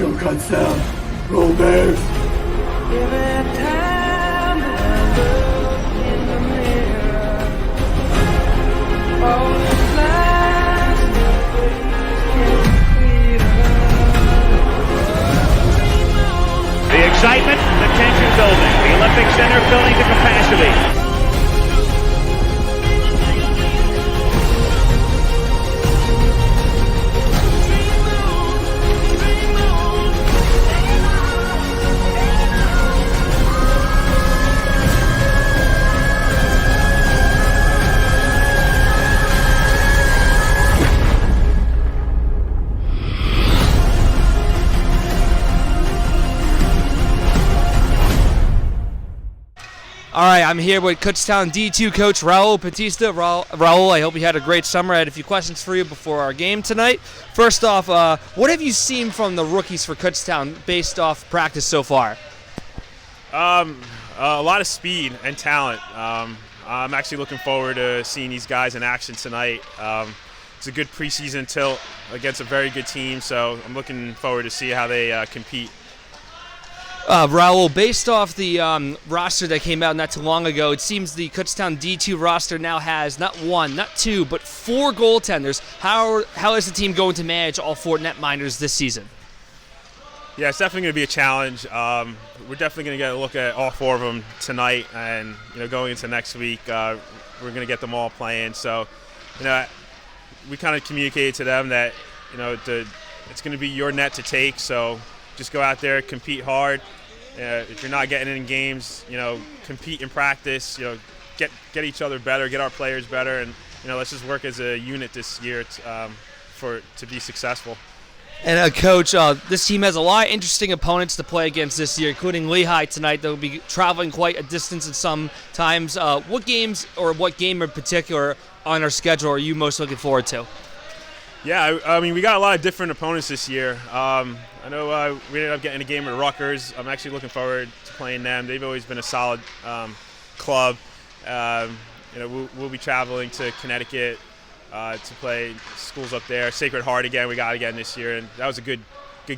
go Kutztown. Roll Bears. Every time that I look in the mirror, all the lines in your face get clearer. The excitement, the tension building, the Olympic Center filling to capacity. All right, I'm here with Kutztown D2 coach Raul Batista. Raul, I hope you had a great summer. I had a few questions for you before our game tonight. First off, what have you seen from the rookies for Kutztown based off practice so far? A lot of speed and talent. I'm actually looking forward to seeing these guys in action tonight. It's a good preseason tilt against a very good team, so I'm looking forward to see how they compete. Raul, based off the roster that came out not too long ago, it seems the Kutztown D2 roster now has not one, not two, but 4 goaltenders. How is the team going to manage all 4 netminders this season? Yeah, it's definitely going to be a challenge. We're definitely going to get a look at all 4 of them tonight, and going into next week, we're going to get them all playing. So, we kind of communicated to them that it's going to be your net to take. So just go out there, compete hard. If you're not getting in games, compete in practice. Get each other better, get our players better, and let's just work as a unit this year to be successful. And Coach, this team has a lot of interesting opponents to play against this year, including Lehigh tonight. They'll be traveling quite a distance at some times. What games or what game in particular on our schedule are you most looking forward to? Yeah, I mean, we got a lot of different opponents this year. I know we ended up getting a game with Rutgers. I'm actually looking forward to playing them. They've always been a solid club. We'll be traveling to Connecticut to play schools up there. Sacred Heart again, we got again this year, and that was a good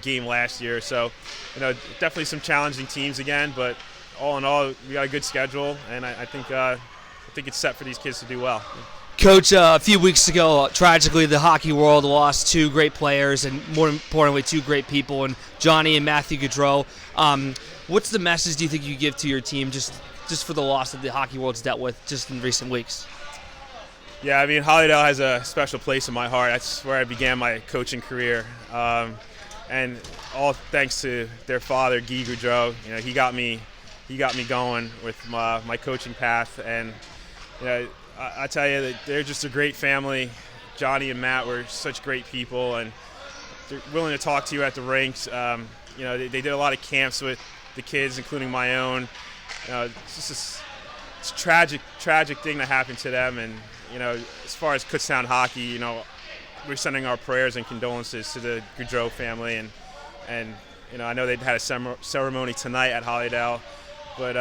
game last year. So, definitely some challenging teams again, but all in all, we got a good schedule, and I think it's set for these kids to do well. Coach, a few weeks ago, tragically, the hockey world lost 2 great players and, more importantly, 2 great people, in Johnny and Matthew Gaudreau. What's the message do you think you give to your team just for the loss that the hockey world's dealt with just in recent weeks? Yeah, I mean, Hollydale has a special place in my heart. That's where I began my coaching career, and all thanks to their father, Guy Gaudreau. He got me going with my coaching path, and I tell you that they're just a great family. Johnny and Matt were such great people, and they're willing to talk to you at the rinks. They did a lot of camps with the kids, including my own. It's just it's a tragic thing that happened to them. And as far as Kutztown hockey, we're sending our prayers and condolences to the Gaudreau family, and I know they've had a ceremony tonight at Hollydale, but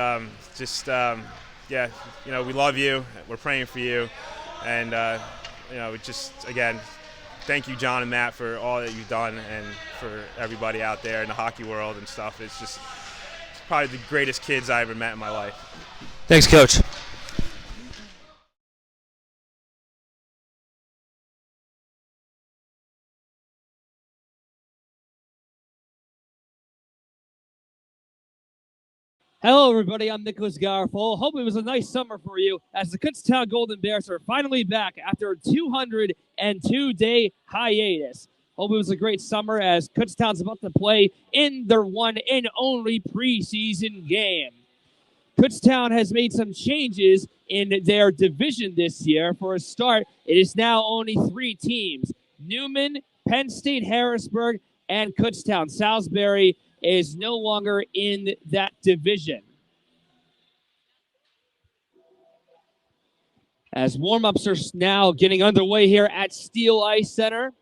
we love you. We're praying for you, and again, thank you, John and Matt, for all that you've done, and for everybody out there in the hockey world and stuff. It's probably the greatest kids I ever met in my life. Thanks, Coach. Hello, everybody. I'm Nicholas Garfol. Hope it was a nice summer for you as the Kutztown Golden Bears are finally back after a 202-day hiatus. Hope it was a great summer as Kutztown's about to play in their one and only preseason game. Kutztown has made some changes in their division this year. For a start, it is now only 3 teams: Newman, Penn State Harrisburg, and Kutztown. Salisbury is no longer in that division. As warm-ups are now getting underway here at Steel Ice Center,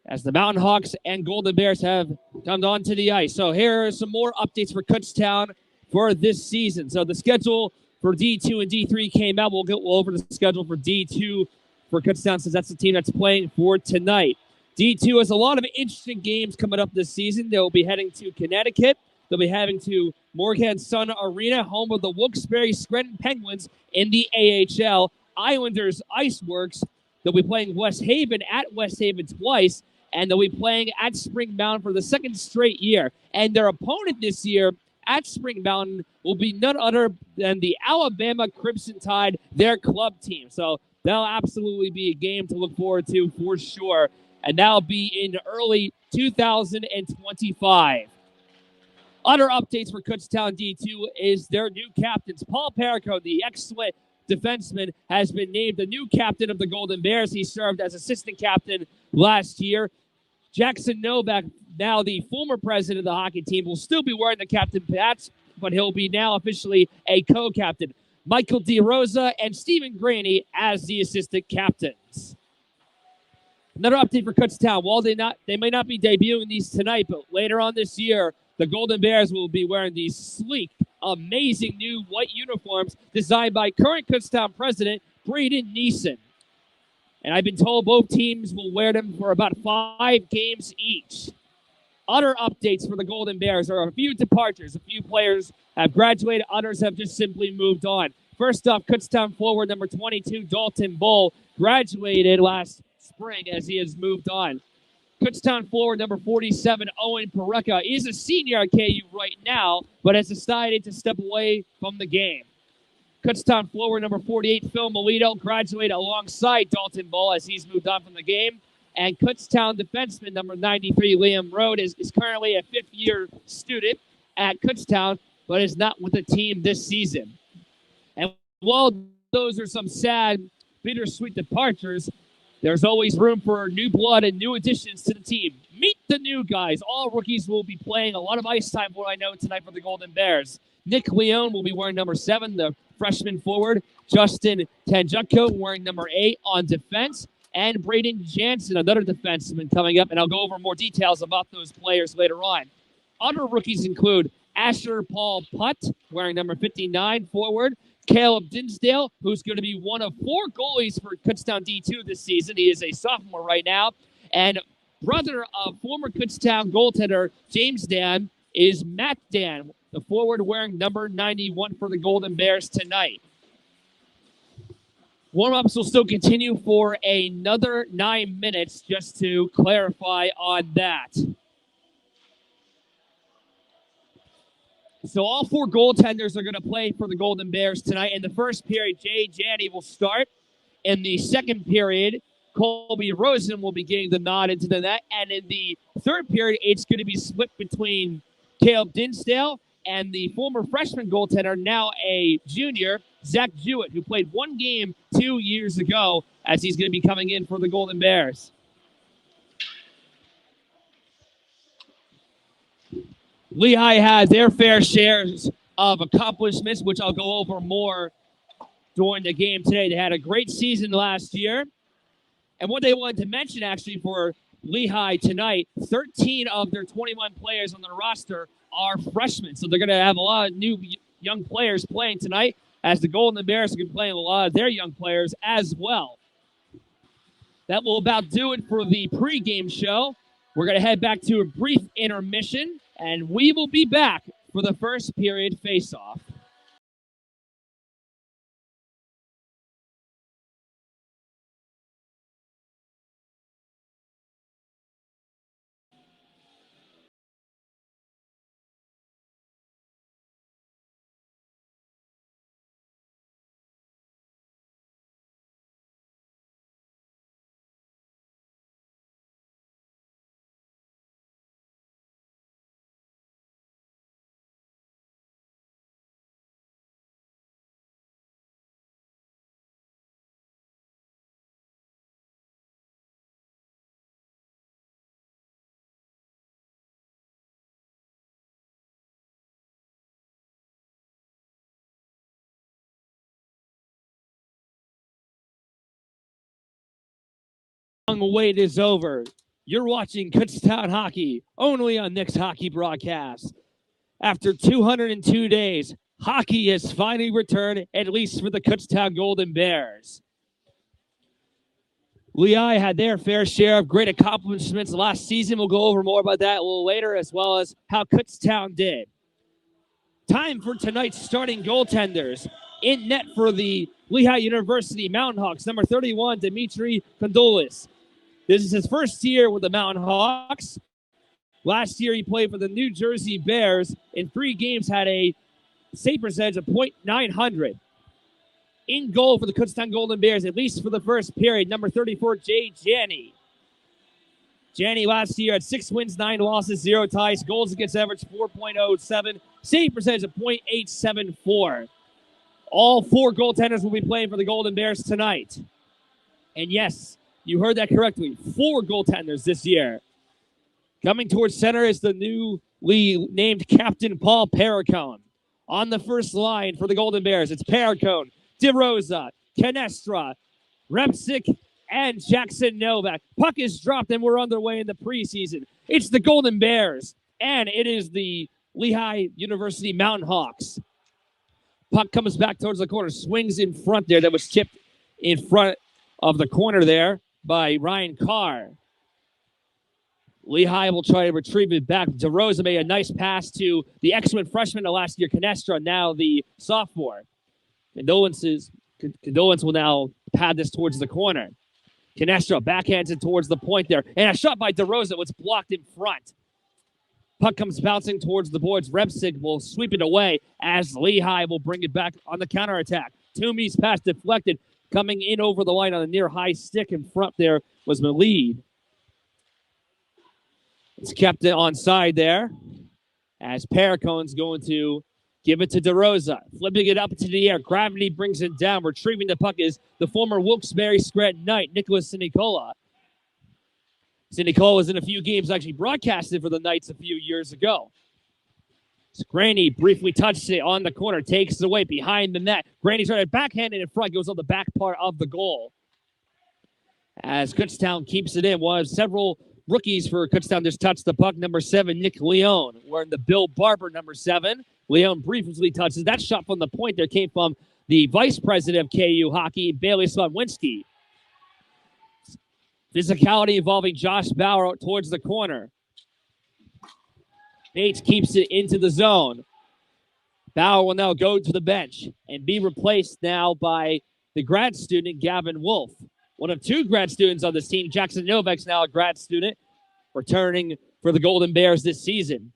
as the Mountain Hawks and Golden Bears have come onto the ice. So here are some more updates for Kutztown for this season. So the schedule for D2 and D3 came out. We'll go over the schedule for D2 for Kutztown, since that's the team that's playing for tonight. D2 has a lot of interesting games coming up this season. They'll be heading to Connecticut. They'll be heading to Morgan Sun Arena, home of the Wilkes-Barre Scranton Penguins in the AHL. Islanders Iceworks. They'll be playing West Haven at West Haven twice, and they'll be playing at Spring Mountain for the second straight year. And their opponent this year at Spring Mountain will be none other than the Alabama Crimson Tide, their club team. So that'll absolutely be a game to look forward to for sure. And that'll be in early 2025. Other updates for Kutztown D2 is their new captains. Paul Perico, the excellent defenseman, has been named the new captain of the Golden Bears. He served as assistant captain last year. Jackson Novak, now the former president of the hockey team, will still be wearing the captain patch, but he'll be now officially a co-captain. Michael DeRosa and Stephen Graney as the assistant captains. Another update for Kutztown. While they may not be debuting these tonight, but later on this year, the Golden Bears will be wearing these sleek, amazing new white uniforms designed by current Kutztown president Braden Neeson. And I've been told both teams will wear them for about 5 games each. Other updates for the Golden Bears are a few departures. A few players have graduated, others have just simply moved on. First off, Kutztown forward number 22, Dalton Bull, graduated last spring as he has moved on. Kutztown forward number 47, Owen Pareca, is a senior at KU right now, but has decided to step away from the game. Kutztown forward number 48, Phil Melito, graduated alongside Dalton Bull as he's moved on from the game. And Kutztown defenseman number 93, Liam Rode, is currently a 5th-year student at Kutztown, but is not with the team this season. And while those are some sad, bittersweet departures, there's always room for new blood and new additions to the team. Meet the new guys. All rookies will be playing a lot of ice time, what I know, tonight for the Golden Bears. Nick Leone will be wearing number 7, the freshman forward. Justin Tanjuko wearing number 8 on defense. And Braden Jansen, another defenseman, coming up. And I'll go over more details about those players later on. Other rookies include Asher Paul Putt, wearing number 59, forward. Caleb Dinsdale, who's going to be one of 4 goalies for Kutztown D2 this season. He is a sophomore right now. And brother of former Kutztown goaltender James Dan is Matt Dan, the forward wearing number 91 for the Golden Bears tonight. Warm-ups will still continue for another 9 minutes, just to clarify on that. So all 4 goaltenders are going to play for the Golden Bears tonight. In the first period, Jay Janney will start. In the second period, Colby Rosen will be getting the nod into the net. And in the third period, it's going to be split between Caleb Dinsdale and the former freshman goaltender, now a junior, Zach Jewett, who played 1 game 2 years ago, as he's going to be coming in for the Golden Bears. Lehigh had their fair shares of accomplishments, which I'll go over more during the game today. They had a great season last year. And what they wanted to mention, actually, for Lehigh tonight, 13 of their 21 players on the roster are freshmen. So they're going to have a lot of new young players playing tonight, as the Golden Bears are going to be playing a lot of their young players as well. That will about do it for the pregame show. We're going to head back to a brief intermission, and we will be back for the first period face-off. Long wait is over. You're watching Kutztown Hockey, only on Nick's Hockey Broadcast. After 202 days, hockey has finally returned, at least for the Kutztown Golden Bears. Lehigh had their fair share of great accomplishments last season. We'll go over more about that a little later, as well as how Kutztown did. Time for tonight's starting goaltenders. In net for the Lehigh University Mountain Hawks, number 31, Dimitri Kondolis. This is his first year with the Mountain Hawks. Last year, he played for the New Jersey Bears. In 3 games, had a save percentage of .900. In goal for the Kutztown Golden Bears, at least for the first period, number 34, Jay Janney. Janney last year had 6 wins, 9 losses, 0 ties. Goals against average 4.07. Save percentage of .874. All 4 goaltenders will be playing for the Golden Bears tonight. And yes, you heard that correctly. 4 goaltenders this year. Coming towards center is the newly named captain, Paul Perricone. On the first line for the Golden Bears, it's Perricone, DeRosa, Canestra, Repsick, and Jackson Novak. Puck is dropped and we're underway in the preseason. It's the Golden Bears, and it is the Lehigh University Mountain Hawks. Puck comes back towards the corner, swings in front there. That was chipped in front of the corner there by Ryan Carr. Lehigh will try to retrieve it back. DeRosa made a nice pass to the excellent freshman of last year, Canestra, now the sophomore. Condolence will now pad this towards the corner. Canestra backhands it towards the point there. And a shot by DeRosa was blocked in front. Puck comes bouncing towards the boards. Repsick will sweep it away as Lehigh will bring it back on the counterattack. Toomey's pass deflected. Coming in over the line on the near high stick in front there was Malid. It's kept it onside there as Perricone's going to give it to DeRosa. Flipping it up into the air. Gravity brings it down. Retrieving the puck is the former Wilkes-Barre Scranton Knight, Nicholas Sinicola. Sinicola was in a few games, actually broadcasted for the Knights a few years ago. Granny briefly touches it on the corner, takes it away behind the net. Granny started backhanded in front, goes on the back part of the goal. As Kutztown keeps it in, one of several rookies for Kutztown just touched the puck. Number 7, Nick Leone. Wearing the Bill Barber, number 7. Leone briefly touches. That shot from the point there came from the vice president of KU hockey, Bailey Slotwinski. Physicality involving Josh Bauer towards the corner. Bates keeps it into the zone. Bauer will now go to the bench and be replaced now by the grad student, Gavin Wolf. One of 2 grad students on this team. Jackson Novak's now a grad student, returning for the Golden Bears this season.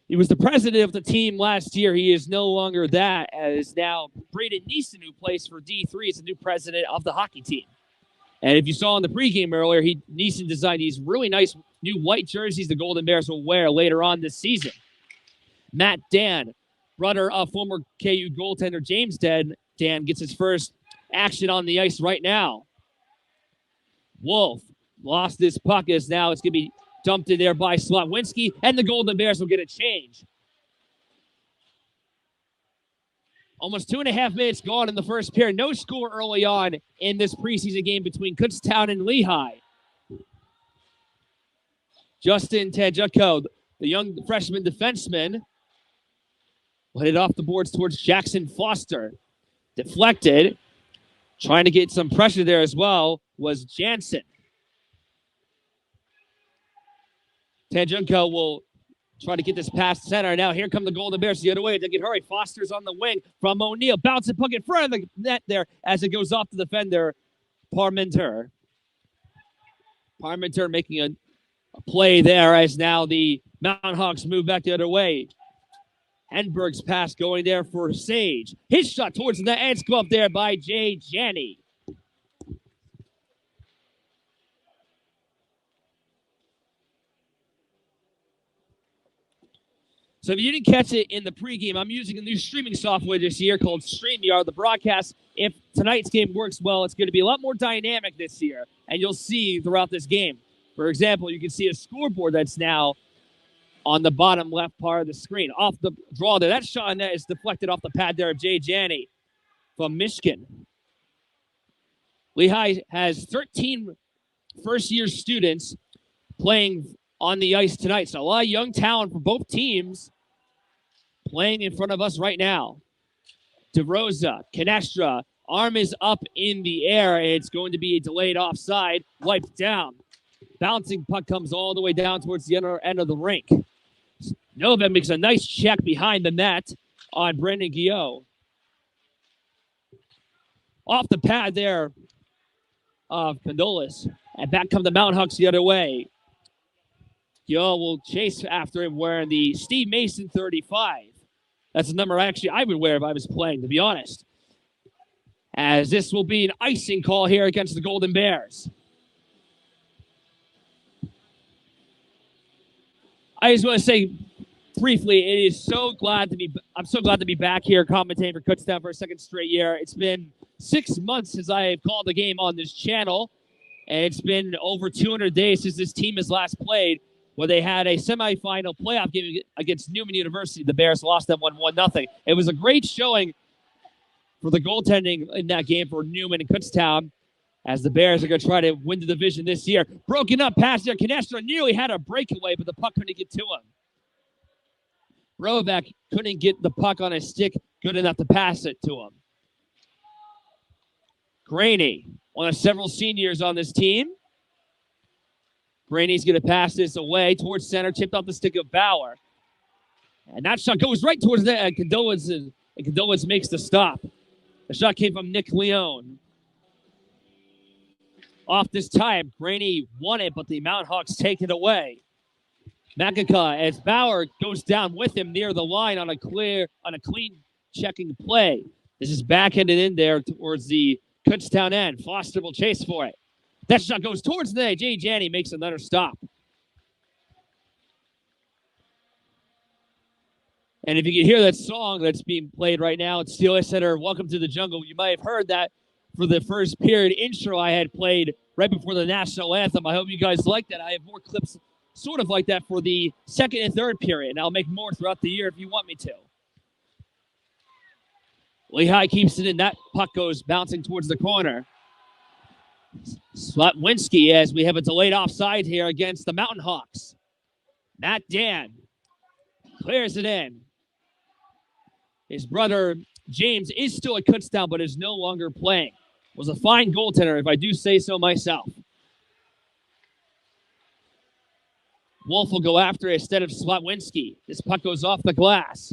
He was the president of the team last year. He is no longer that, as now Braden Neeson, who plays for D3, is the new president of the hockey team. And if you saw in the pregame earlier, Neeson designed these really nice new white jerseys the Golden Bears will wear later on this season. Matt Dan, brother of former KU goaltender James Dan, gets his first action on the ice right now. Wolf lost this puck as now it's going to be dumped in there by Slotwinski, and the Golden Bears will get a change. Almost 2.5 minutes gone in the first period. No score early on in this preseason game between Kutztown and Lehigh. Justin Tajuko, the young freshman defenseman, will hit it off the boards towards Jackson Foster. Deflected. Trying to get some pressure there as well was Jansen. Tajuko will try to get this past center. Now here come the Golden Bears the other way. They can hurry. Foster's on the wing from O'Neill. Bouncing puck in front of the net there as it goes off the defender, Parmenter. Parmenter making a play there as now the Mountain Hawks move back the other way. Henberg's pass going there for Sage. His shot towards the net, and it's up there by Jay Janney. So if you didn't catch it in the pregame, I'm using a new streaming software this year called StreamYard. The broadcast, if tonight's game works well, it's going to be a lot more dynamic this year, and you'll see throughout this game. For example, you can see a scoreboard that's now on the bottom left part of the screen. Off the draw there. That shot net is deflected off the pad there of Jay Janney from Michigan. Lehigh has 13 first-year students playing on the ice tonight. So a lot of young talent for both teams playing in front of us right now. DeRosa, Canestra Arm is up in the air, and it's going to be a delayed offside, wiped down. Bouncing puck comes all the way down towards the end of the rink. Novak makes a nice check behind the net on Brendan Guillot. Off the pad there of Condolis. And back come the Mountain Hawks the other way. Guillot will chase after him wearing the Steve Mason 35. That's a number actually I would wear if I was playing, to be honest. As this will be an icing call here against the Golden Bears. I just want to say briefly, I'm so glad to be back here commentating for Kutztown for a second straight year. It's been 6 months since I have called a game on this channel, and it's been over 200 days since this team has last played, where they had a semifinal playoff game against Newman University. The Bears lost that one 1-0. It was a great showing for the goaltending in that game for Newman and Kutztown, as the Bears are going to try to win the division this year. Broken up pass there. Canestro nearly had a breakaway, but the puck couldn't get to him. Brovac couldn't get the puck on his stick good enough to pass it to him. Graney, one of several seniors on this team. Graney's going to pass this away towards center, tipped off the stick of Bauer. And that shot goes right towards the end. Condolence makes the stop. The shot came from Nick Leone. Off this time, Graney won it, but the Mountain Hawks take it away. Makaka, as Bauer goes down with him near the line on a clean checking play. This is backhanded in there towards the Kutztown end. Foster will chase for it. That shot goes towards the net. Jay Janney makes another stop. And if you can hear that song that's being played right now at Steelers Center, Welcome to the Jungle, you might have heard that for the first period intro I had played right before the national anthem. I hope you guys like that. I have more clips sort of like that for the second and third period, and I'll make more throughout the year if you want me to. Lehigh keeps it in. That puck goes bouncing towards the corner. Slotwinski, as we have a delayed offside here against the Mountain Hawks. Matt Dan clears it in. His brother James is still at Kutztown, but is no longer playing. Was a fine goaltender, if I do say so myself. Wolf will go after it instead of Slotwinski. This puck goes off the glass.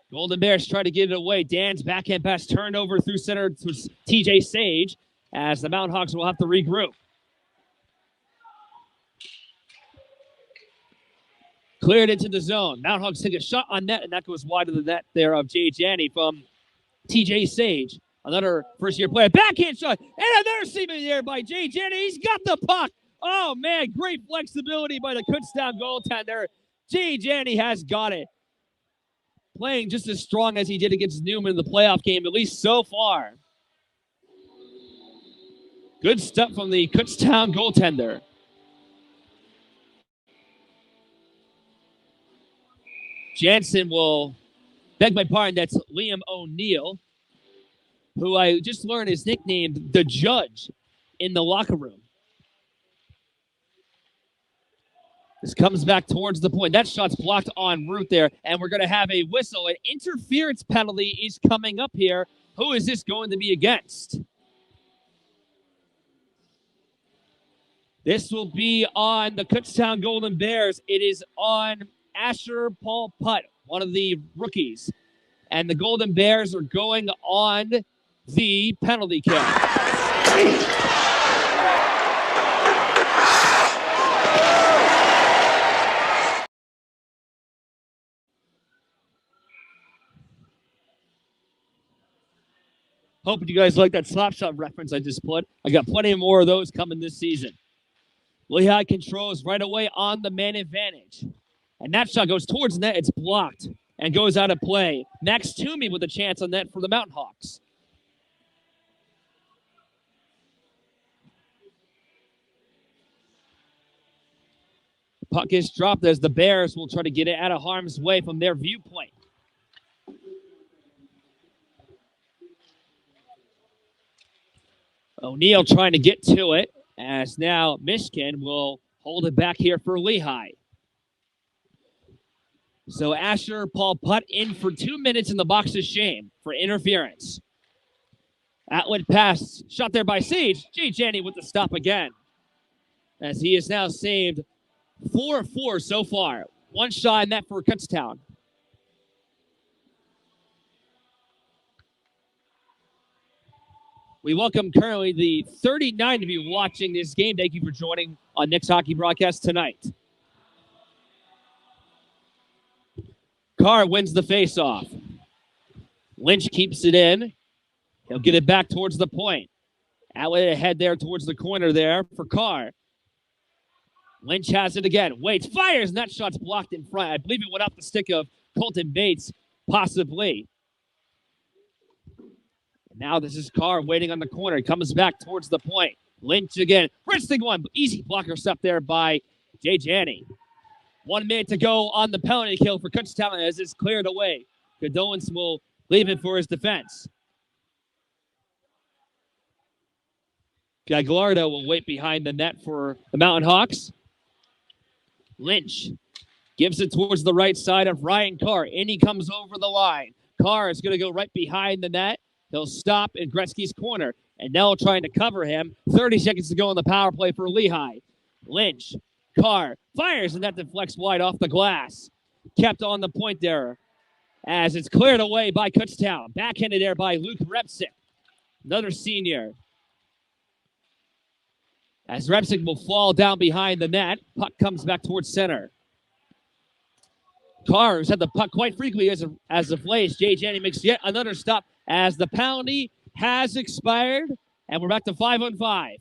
Golden Bears try to get it away. Dan's backhand pass turned over through center to TJ Sage, as the Mountain Hawks will have to regroup. Cleared into the zone. Mountain Hawks take a shot on net, and that goes wide of the net there of Jay Janney from TJ Sage. Another first-year player. Backhand shot, and another seaman there by Jay Janney. He's got the puck. Oh, man, great flexibility by the Kutztown goaltender. Jay Janney has got it. Playing just as strong as he did against Newman in the playoff game, at least so far. Good stuff from the Kutztown goaltender. Jansen will beg my pardon. That's Liam O'Neill, who I just learned is nicknamed the Judge in the locker room. This comes back towards the point. That shot's blocked en route there, and we're going to have a whistle. An interference penalty is coming up here. Who is this going to be against? This will be on the Kutztown Golden Bears. It is on Asher Paul Putt, one of the rookies. And the Golden Bears are going on the penalty kill. Hoping you guys like that slap shot reference I just put. I got plenty more of those coming this season. Lehigh controls right away on the man advantage. And that shot goes towards the net. It's blocked and goes out of play. Max Toomey with a chance on net for the Mountain Hawks. The puck is dropped as the Bears will try to get it out of harm's way from their viewpoint. O'Neill trying to get to it, as now Mishkin will hold it back here for Lehigh. So Asher Paul Putt in for 2 minutes in the box of shame for interference. Outlet pass, shot there by Sage. Jay Janney with the stop again. As he has now saved 4 of 4 so far. One shot in that for Kutztown. We welcome currently the 39 to be watching this game. Thank you for joining on Nick's Hockey Broadcast tonight. Carr wins the faceoff. Lynch keeps it in. He'll get it back towards the point. Outlet ahead there towards the corner there for Carr. Lynch has it again. Waits, fires, and that shot's blocked in front. I believe it went off the stick of Colton Bates, possibly. Now this is Carr waiting on the corner. He comes back towards the point. Lynch again. Wristing one. Easy blocker step there by Jay Janney. 1 minute to go on the penalty kill for Kutztown as it's cleared away. Godowins will leave it for his defense. Gagliardo will wait behind the net for the Mountain Hawks. Lynch gives it towards the right side of Ryan Carr. In he comes over the line. Carr is going to go right behind the net. He'll stop in Gretzky's corner. And now trying to cover him. 30 seconds to go on the power play for Lehigh. Lynch, Carr, fires, and that deflects wide off the glass. Kept on the point there as it's cleared away by Kutztown. Backhanded there by Luke Repsick, another senior. As Repsick will fall down behind the net. Puck comes back towards center. Carr has had the puck quite frequently as of late. Jay Janney makes yet another stop as the penalty has expired, and we're back to 5-on-5.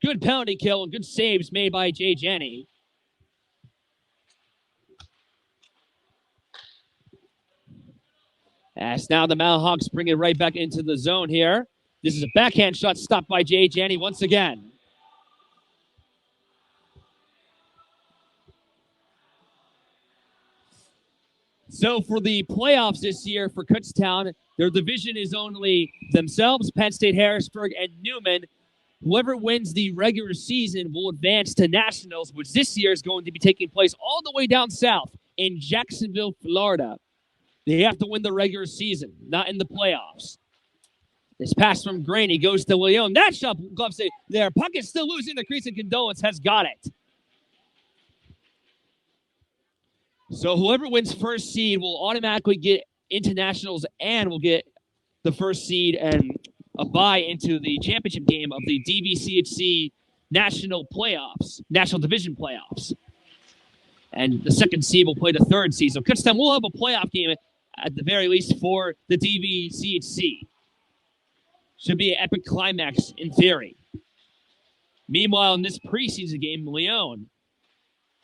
Good penalty kill and good saves made by Jay Janney. As now the Mountain Hawks bring it right back into the zone here. This is a backhand shot stopped by Jay Janney once again. So for the playoffs this year for Kutztown, their division is only themselves, Penn State, Harrisburg, and Newman. Whoever wins the regular season will advance to nationals, which this year is going to be taking place all the way down south in Jacksonville, Florida. They have to win the regular season, not in the playoffs. This pass from Graney goes to Leon. That shot, glove save there. Puck is still losing the crease, and Condolence has got it. So whoever wins first seed will automatically get into nationals and will get the first seed and a bye into the championship game of the DVCHC national division playoffs. And the second seed will play the third seed. So Kutztown will have a playoff game at the very least for the DVCHC. Should be an epic climax in theory. Meanwhile, in this preseason game, Leon.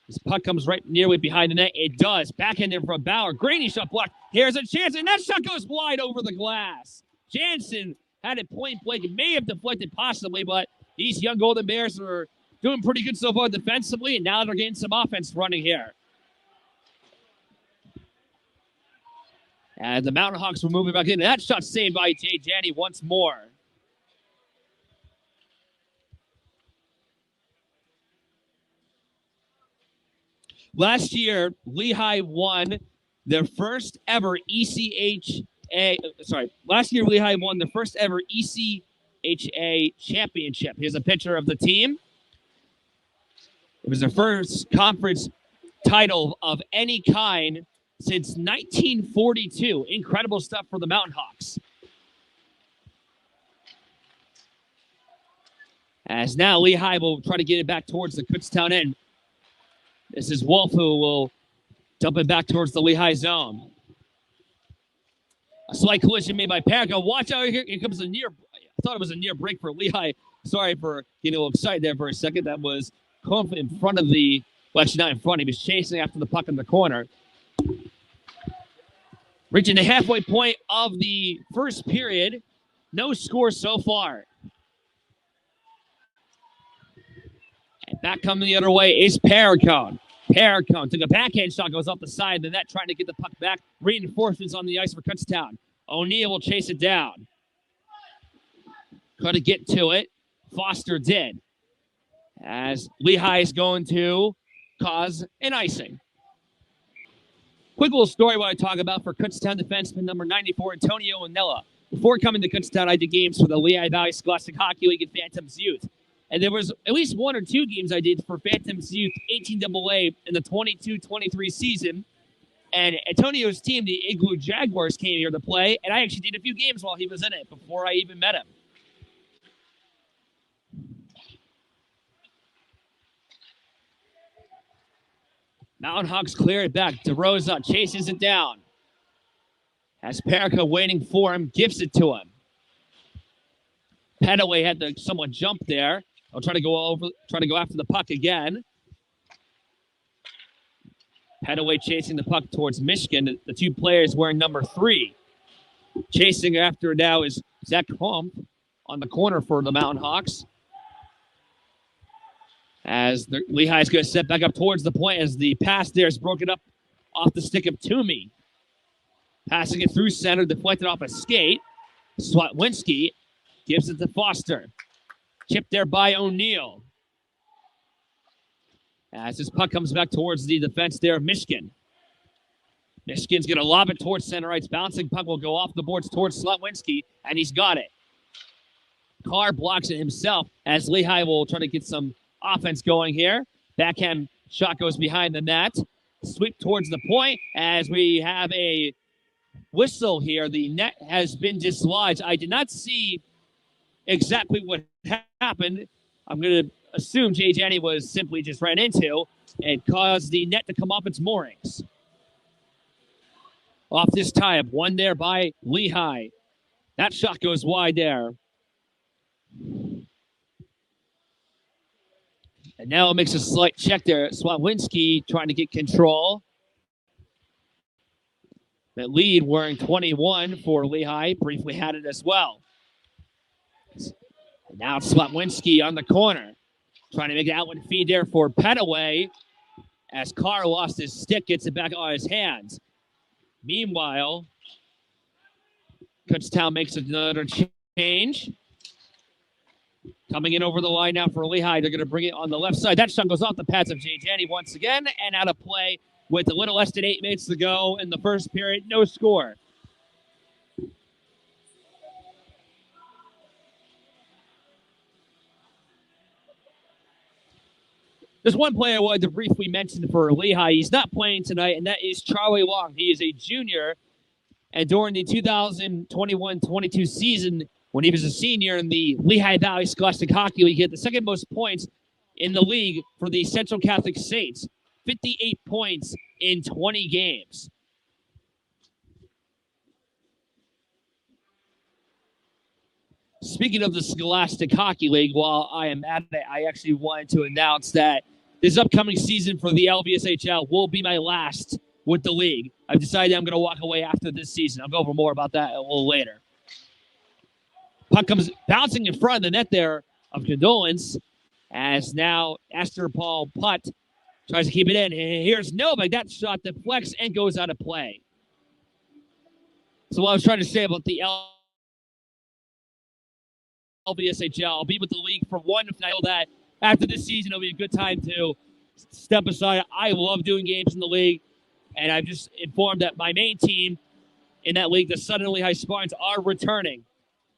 This puck comes right nearly behind the net. It does. Backhand in from Bauer. Graney shot blocked. Here's a chance, and that shot goes wide over the glass. Jansen had it point blank. It may have deflected possibly, but these young Golden Bears are doing pretty good so far defensively, and now they're getting some offense running here. And the Mountain Hawks were moving back in. And that shot saved by Jay Janney once more. Last year, Lehigh won their first ever Last year, Lehigh won their first ever ACHA championship. Here's a picture of the team. It was their first conference title of any kind since 1942. Incredible stuff for the Mountain Hawks. As now Lehigh will try to get it back towards the Kutztown end. This is Wolf who will dump it back towards the Lehigh zone. A slight collision made by Parco. Watch out here. Here comes a near. I thought it was a near break for Lehigh. Sorry for getting a little excited there for a second. That was Conf in front of the. Well, actually not in front. He was chasing after the puck in the corner. Reaching the halfway point of the first period. No score so far. And back coming the other way is Paracone. Paracone took a backhand shot, goes off the side of the net, trying to get the puck back. Reinforcements on the ice for Kutztown. O'Neill will chase it down. Couldn't get to it. Foster did. As Lehigh is going to cause an icing. Quick little story what I talk about for Kutztown defenseman number 94, Antonio Anella. before coming to Kutztown, I did games for the Lehigh Valley Scholastic Hockey League and Phantoms Youth. And there was at least 1 or 2 games I did for Phantoms Youth 18AA in the 22-23 season. And Antonio's team, the Igloo Jaguars, came here to play, and I actually did a few games while he was in it before I even met him. Mountain Hawks clear it back. DeRosa chases it down. Has Perica waiting for him, gives it to him. Petaway had to somewhat jump there. I'll try to go after the puck again. Petaway chasing the puck towards Michigan. The 2 players wearing number 3. Chasing after now is Zach Crump on the corner for the Mountain Hawks. As Lehigh's going to set back up towards the point as the pass there is broken up off the stick of Toomey. Passing it through center, deflected off a skate. Swatwinski gives it to Foster. Chipped there by O'Neal. As this puck comes back towards the defense there of Michigan. Michigan's going to lob it towards center ice. Bouncing puck will go off the boards towards Slotwinski, and he's got it. Carr blocks it himself as Lehigh will try to get some offense going here. Backhand shot goes behind the net. Sweep towards the point as we have a whistle here. The net has been dislodged. I did not see exactly what happened. I'm going to assume Jay Janney was simply just ran into and caused the net to come off its moorings. Off this tie-up, one there by Lehigh. That shot goes wide there. And now it makes a slight check there. Swawinski trying to get control. That lead wearing 21 for Lehigh. Briefly had it as well. And now Swawinski on the corner. Trying to make an outward feed there for Petaway. As Carr lost his stick, gets it back on his hands. Meanwhile, Kutztown makes another change. Coming in over the line now for Lehigh. They're going to bring it on the left side. That shot goes off the pads of Jay Janney once again and out of play with a little less than 8 minutes to go in the first period. No score. There's one player I wanted to briefly mention for Lehigh. He's not playing tonight, and that is Charlie Long. He is a junior, and during the 2021-22 season, when he was a senior in the Lehigh Valley Scholastic Hockey League, he had the second most points in the league for the Central Catholic Saints. 58 points in 20 games. Speaking of the Scholastic Hockey League, while I am at it, I actually wanted to announce that this upcoming season for the LVSHL will be my last with the league. I've decided I'm going to walk away after this season. I'll go over more about that a little later. Puck comes bouncing in front of the net there of Condolence as now Esther Paul Putt tries to keep it in. And here's Novak. That shot deflects and goes out of play. So what I was trying to say about the LVSHL, I'll be with the league for one. If I know that after this season, it'll be a good time to step aside. I love doing games in the league, and I've just informed that my main team in that league, the Southern Lehigh Spartans, are returning,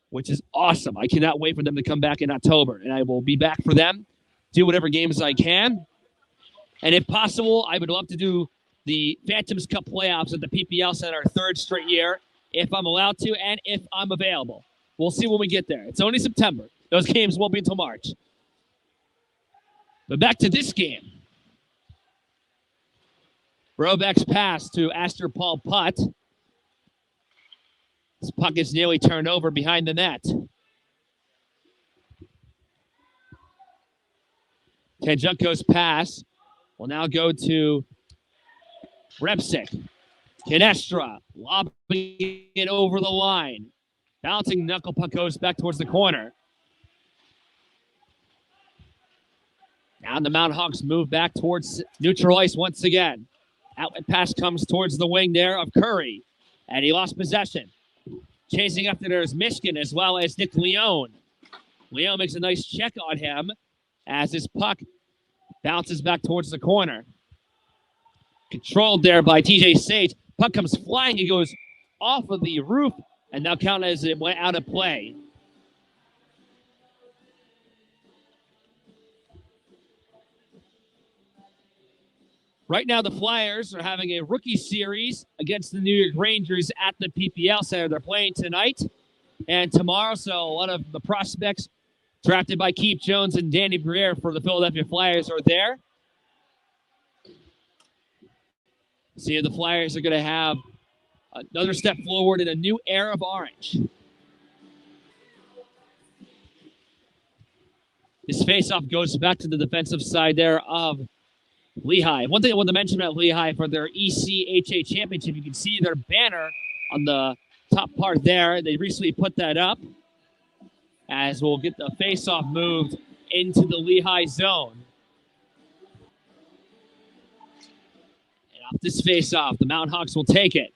which is awesome. I cannot wait for them to come back in October, and I will be back for them, do whatever games I can. And if possible, I would love to do the Phantoms Cup playoffs at the PPL Center third straight year, if I'm allowed to and if I'm available. We'll see when we get there. It's only September. Those games won't be until March. But back to this game. Robeck's pass to Astor Paul Putt. This puck is nearly turned over behind the net. Kajuko's pass will now go to Repsick. Canestra lobbing it over the line. Bouncing knuckle puck goes back towards the corner. Now the Mount Hawks move back towards neutral ice once again. Outlet pass comes towards the wing there of Curry. And he lost possession. Chasing after there is Michigan as well as Nick Leone. Leone makes a nice check on him as his puck bounces back towards the corner. Controlled there by TJ Sage. Puck comes flying. He goes off of the roof and now count as it went out of play. Right now, the Flyers are having a rookie series against the New York Rangers at the PPL Center. They're playing tonight and tomorrow, so a lot of the prospects drafted by Keith Jones and Danny Briere for the Philadelphia Flyers are there. See if the Flyers are going to have another step forward in a new era of orange. This faceoff goes back to the defensive side there of Lehigh. One thing I want to mention about Lehigh for their ACHA championship, you can see their banner on the top part there. They recently put that up as we'll get the faceoff moved into the Lehigh zone. And off this faceoff, the Mountain Hawks will take it.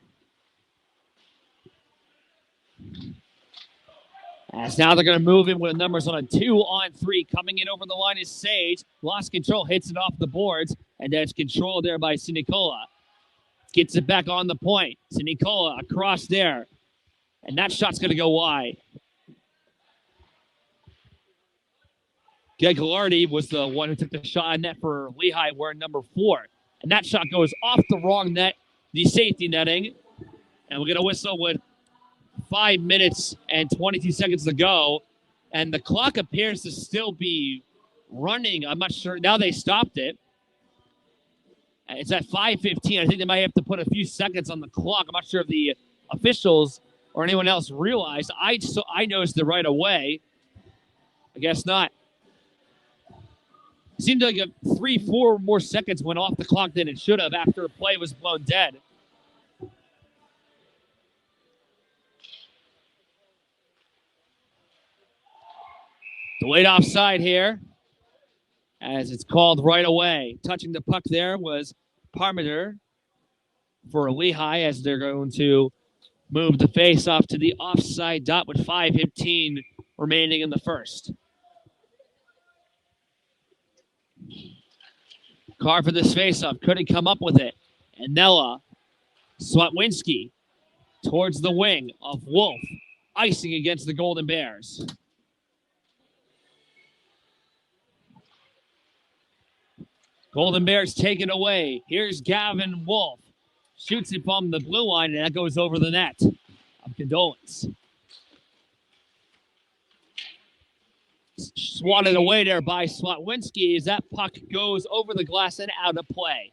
As now they're going to move in with the numbers on a 2-on-3. Coming in over the line is Sage. Lost control, hits it off the boards, and that's controlled there by Sinicola. Gets it back on the point. Sinicola across there. And that shot's going to go wide. Greg Gilardi was the one who took the shot on net for Lehigh, wearing number 4. And that shot goes off the wrong net, the safety netting. And we're going to whistle with 5 minutes and 22 seconds to go. And the clock appears to still be running. I'm not sure. Now they stopped it. It's at 5:15. I think they might have to put a few seconds on the clock. I'm not sure if the officials or anyone else realized. I noticed it right away. I guess not. It seemed like 3-4 more seconds went off the clock than it should have after a play was blown dead. Delayed offside here, as it's called right away. Touching the puck there was Parmenter for Lehigh, as they're going to move the face-off to the offside dot with 5:15 remaining in the first. Carr for this face-off, couldn't come up with it. And Nella, Swatwinski towards the wing of Wolf, icing against the Golden Bears. Golden Bears take it away. Here's Gavin Wolf. Shoots it from the blue line, and that goes over the net. Of condolence. Swatted away there by Swatwinski as that puck goes over the glass and out of play.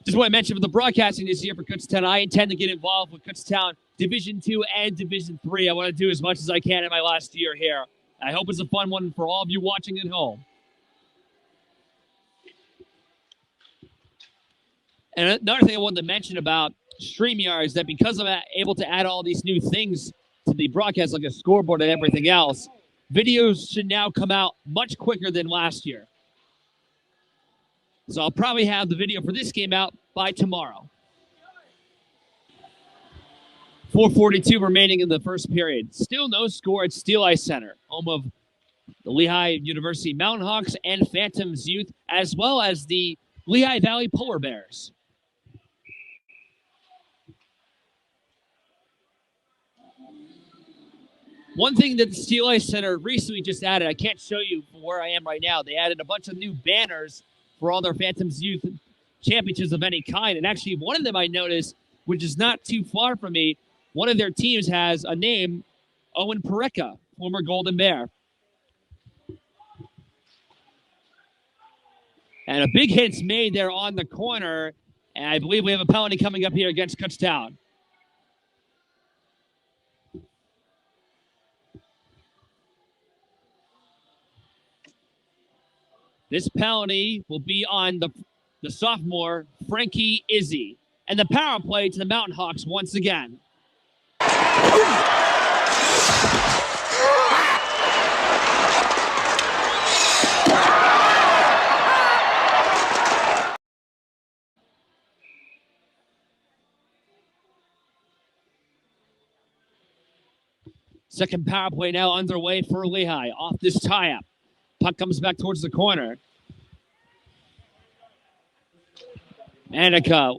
Just want to mention for the broadcasting this year for Kutztown, I intend to get involved with Kutztown Division II and Division III. I want to do as much as I can in my last year here. I hope it's a fun one for all of you watching at home. And another thing I wanted to mention about StreamYard is that because I'm able to add all these new things to the broadcast, like a scoreboard and everything else, videos should now come out much quicker than last year. So I'll probably have the video for this game out by tomorrow. 4:42 remaining in the first period. Still no score at Steel Ice Center, home of the Lehigh University Mountain Hawks and Phantoms Youth, as well as the Lehigh Valley Polar Bears. One thing that the Steel Ice Center recently just added, I can't show you where I am right now, they added a bunch of new banners for all their Phantoms Youth championships of any kind. And actually, one of them I noticed, which is not too far from me, one of their teams has a name, Owen Parecka, former Golden Bear. And a big hit's made there on the corner, and I believe we have a penalty coming up here against Kutztown. This penalty will be on the sophomore, Frankie Izzy. And the power play to the Mountain Hawks once again. Second power play now underway for Lehigh. Off this tie-up. Puck comes back towards the corner. Manica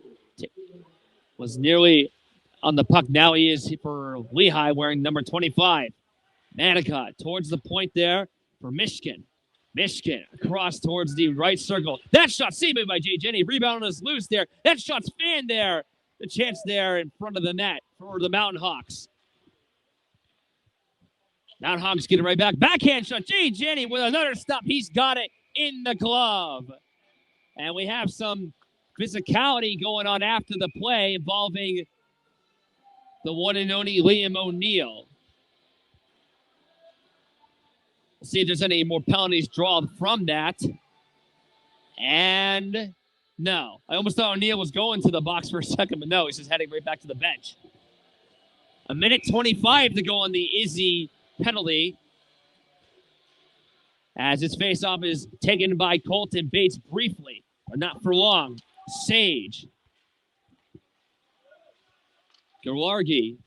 was nearly on the puck. Now he is for Lehigh wearing number 25. Manica towards the point there for Michigan. Michigan across towards the right circle. That shot saved by Jay Jenny. Rebound is loose there. That shot's fanned there. The chance there in front of the net for the Mountain Hawks. Mountain Hawks get it right back. Backhand shot. Jay Jenny with another stop. He's got it in the glove. And we have some physicality going on after the play involving the one and only Liam O'Neill. We'll see if there's any more penalties drawn from that. And no. I almost thought O'Neill was going to the box for a second, but no, he's just heading right back to the bench. 1:25 to go on the Izzy penalty. As his faceoff is taken by Colton Bates briefly, but not for long. Sage. Galargi.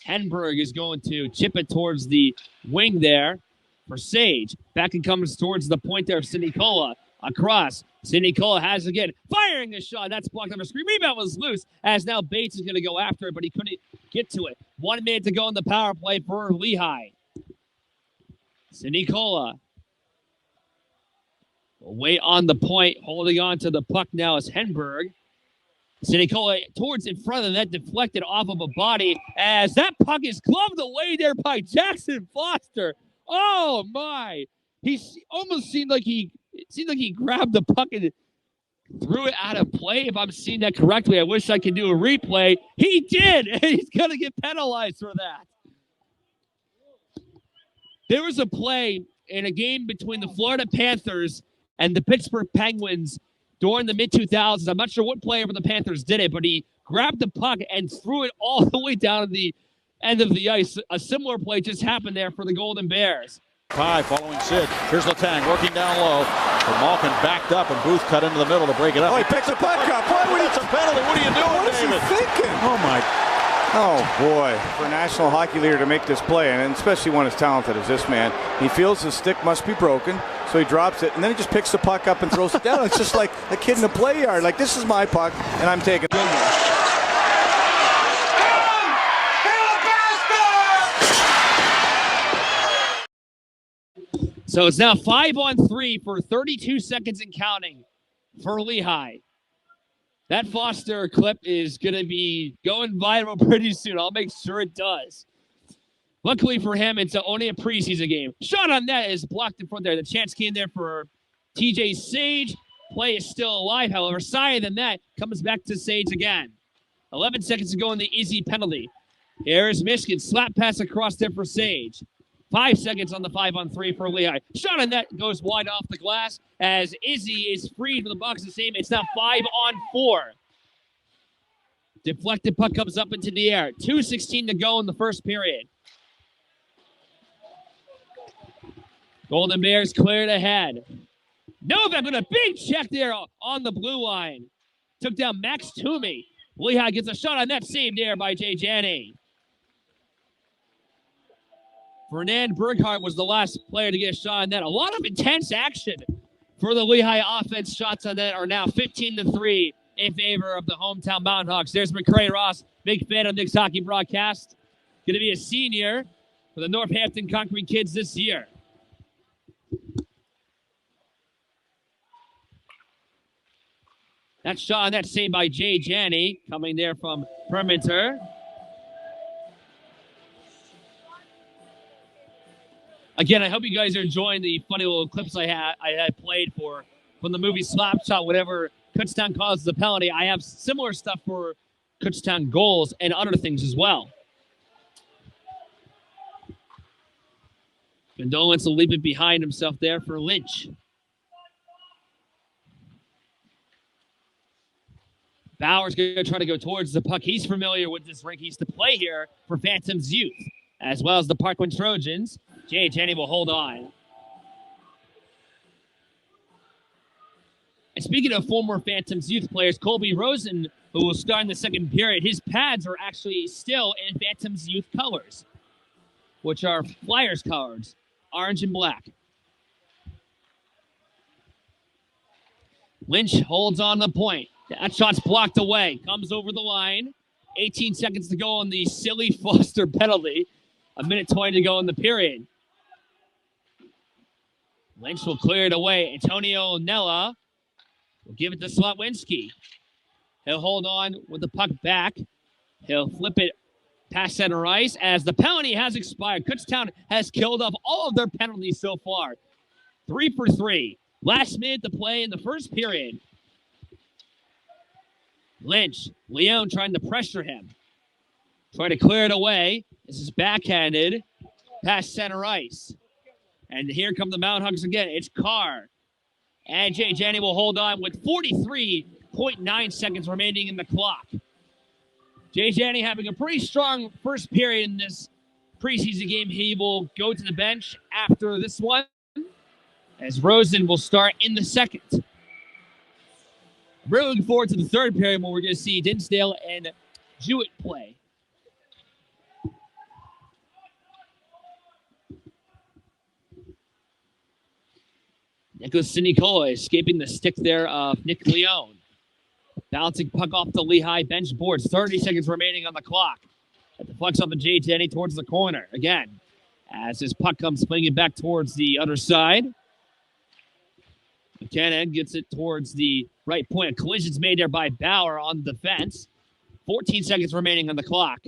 Henberg is going to chip it towards the wing there for Sage. Back and comes towards the point there of Sidney Cola. Across. Sidney Cola has again firing a shot. That's blocked under screen. Rebound was loose as now Bates is going to go after it, but he couldn't get to it. 1 minute to go in the power play for Lehigh. Sidney Cola. Away on the point. Holding on to the puck now is Henberg. Sidney Cola towards in front of the net, deflected off of a body as that puck is gloved away there by Jackson Foster. Oh my! He almost seemed like he grabbed the puck and threw it out of play. If I'm seeing that correctly, I wish I could do a replay. He did, and he's gonna get penalized for that. There was a play in a game between the Florida Panthers and the Pittsburgh Penguins during the mid-2000s. I'm not sure what player for the Panthers did it, but he grabbed the puck and threw it all the way down to the end of the ice. A similar play just happened there for the Golden Bears. High following Sid. Here's Letang working down low. But Malkin backed up and Booth cut into the middle to break it up. Oh, he picks the puck up. That's a penalty. What are you doing, What is David? he thinking? Oh, my. Oh, boy. For a National Hockey leader to make this play, and especially one as talented as this man, he feels his stick must be broken, so he drops it, and then he just picks the puck up and throws it down. It's just like a kid in a play yard. Like, this is my puck, and I'm taking it. So it's now 5-on-3 for 32 seconds and counting for Lehigh. That Foster clip is going to be going viral pretty soon. I'll make sure it does. Luckily for him, it's only a preseason game. Shot on net is blocked in front there. The chance came there for TJ Sage. Play is still alive, however. Side than that comes back to Sage again. 11 seconds to go in the Izzy penalty. Here's Michigan. Slap pass across there for Sage. 5 seconds on the 5-on-3 for Lehigh. Shot on net goes wide off the glass as Izzy is freed from the box to save. It's now 5-on-4. Deflected puck comes up into the air. 2:16 to go in the first period. Golden Bears cleared ahead. Novak with a big check there on the blue line. Took down Max Toomey. Lehigh gets a shot on net, saved there by Jay Janney. Fernand Burghardt was the last player to get a shot on net. A lot of intense action for the Lehigh offense. Shots on net are now 15-3 in favor of the hometown Mountain Hawks. There's McCray Ross, big fan of Nick's hockey broadcast. Going to be a senior for the Northampton Concrete Kids this year. That shot on net saved by Jay Janney, coming there from perimeter. Again, I hope you guys are enjoying the funny little clips I had played from the movie Slapshot, whatever Kutztown calls the penalty. I have similar stuff for Kutztown goals and other things as well. Condolence will leave it behind himself there for Lynch. Bauer's going to try to go towards the puck. He's familiar with this rink. He used to play here for Phantoms Youth, as well as the Parkland Trojans. Jay Janney will hold on. And speaking of former Phantoms Youth players, Colby Rosen, who will start in the second period, his pads are actually still in Phantoms Youth colors, which are Flyers colors, orange and black. Lynch holds on the point. That shot's blocked away. Comes over the line. 18 seconds to go on the silly Foster penalty. 1:20 to go in the period. Lynch will clear it away. Antonio Nella will give it to Slotwinski. He'll hold on with the puck back. He'll flip it past center ice as the penalty has expired. Kutztown has killed off all of their penalties so far. 3 for 3. Last minute to play in the first period. Lynch, Leon trying to pressure him. Trying to clear it away. This is backhanded past center ice. And here come the Mountain Hawks again. It's Carr. And Jay Janney will hold on with 43.9 seconds remaining in the clock. Jay Janney having a pretty strong first period in this preseason game. He will go to the bench after this one, as Rosen will start in the second. Really looking forward to the third period where we're going to see Dinsdale and Jewett play. Nicholas Sinicola escaping the stick there of Nick Leone. Bouncing puck off the Lehigh bench boards. 30 seconds remaining on the clock. It deflects off of Jay Janney towards the corner. Again, as his puck comes swinging back towards the other side. McKenna gets it towards the right point. A collision's made there by Bauer on the defense. 14 seconds remaining on the clock.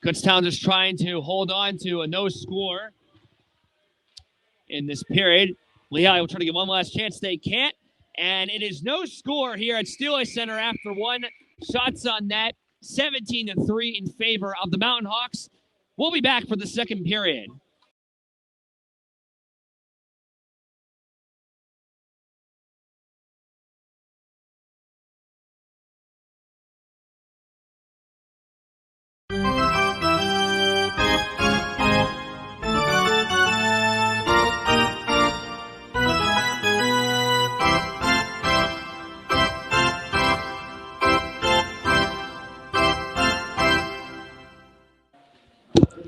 Kutztown just trying to hold on to a no score in this period. Lehigh will try to get one last chance. They can't. And it is no score here at Steel Ice Center after one. Shots on net. 17-3 in favor of the Mountain Hawks. We'll be back for the second period.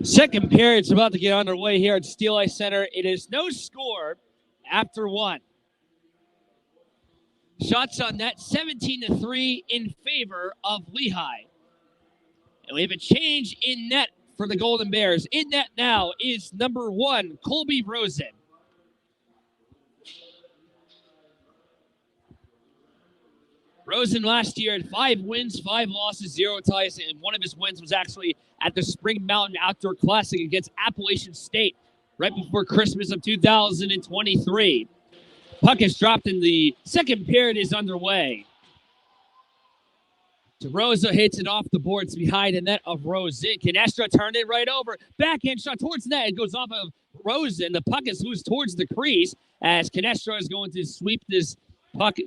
Second period's about to get underway here at Steel Ice Center. It is no score after one. Shots on net, 17-3 in favor of Lehigh. And we have a change in net for the Golden Bears. In net now is number 1, Colby Rosen. Rosen last year had 5 wins, 5 losses, 0 ties, and one of his wins was actually at the Spring Mountain Outdoor Classic against Appalachian State right before Christmas of 2023. Puck is dropped and the second period is underway. DeRosa hits it off the boards behind the net of Rosen. Canestra turned it right over. Backhand shot towards the net. It goes off of Rosen. The puck is loose towards the crease as Canestra is going to sweep this puck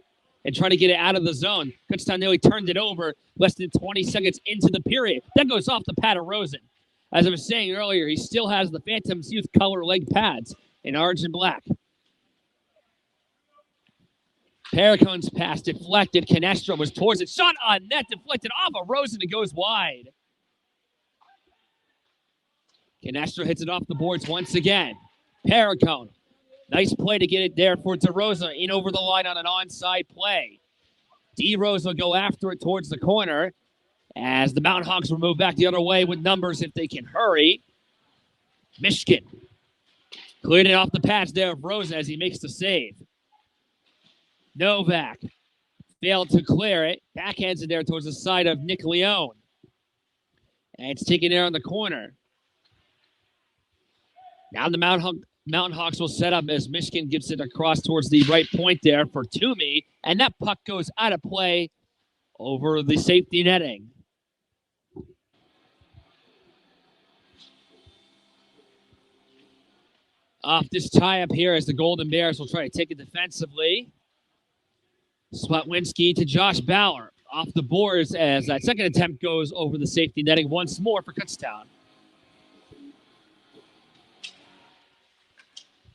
and try to get it out of the zone. Kutztown nearly turned it over less than 20 seconds into the period. That goes off the pad of Rosen. As I was saying earlier, he still has the Phantoms Youth color leg pads in orange and black. Pericone's pass deflected. Canestra was towards it. Shot on net, deflected off of Rosen. It goes wide. Canestra hits it off the boards once again. Pericone. Nice play to get it there for DeRosa in over the line on an onside play. DeRosa will go after it towards the corner as the Mountain Hawks will move back the other way with numbers if they can hurry. Michigan cleared it off the pads there of Rosa as he makes the save. Novak failed to clear it. Backhands it there towards the side of Nick Leone. And it's taken there on the corner. Now the Mountain Hawks will set up as Michigan gives it across towards the right point there for Toomey. And that puck goes out of play over the safety netting. Off this tie-up here as the Golden Bears will try to take it defensively. Slotwinski to Josh Bauer. Off the boards as that second attempt goes over the safety netting once more for Kutztown.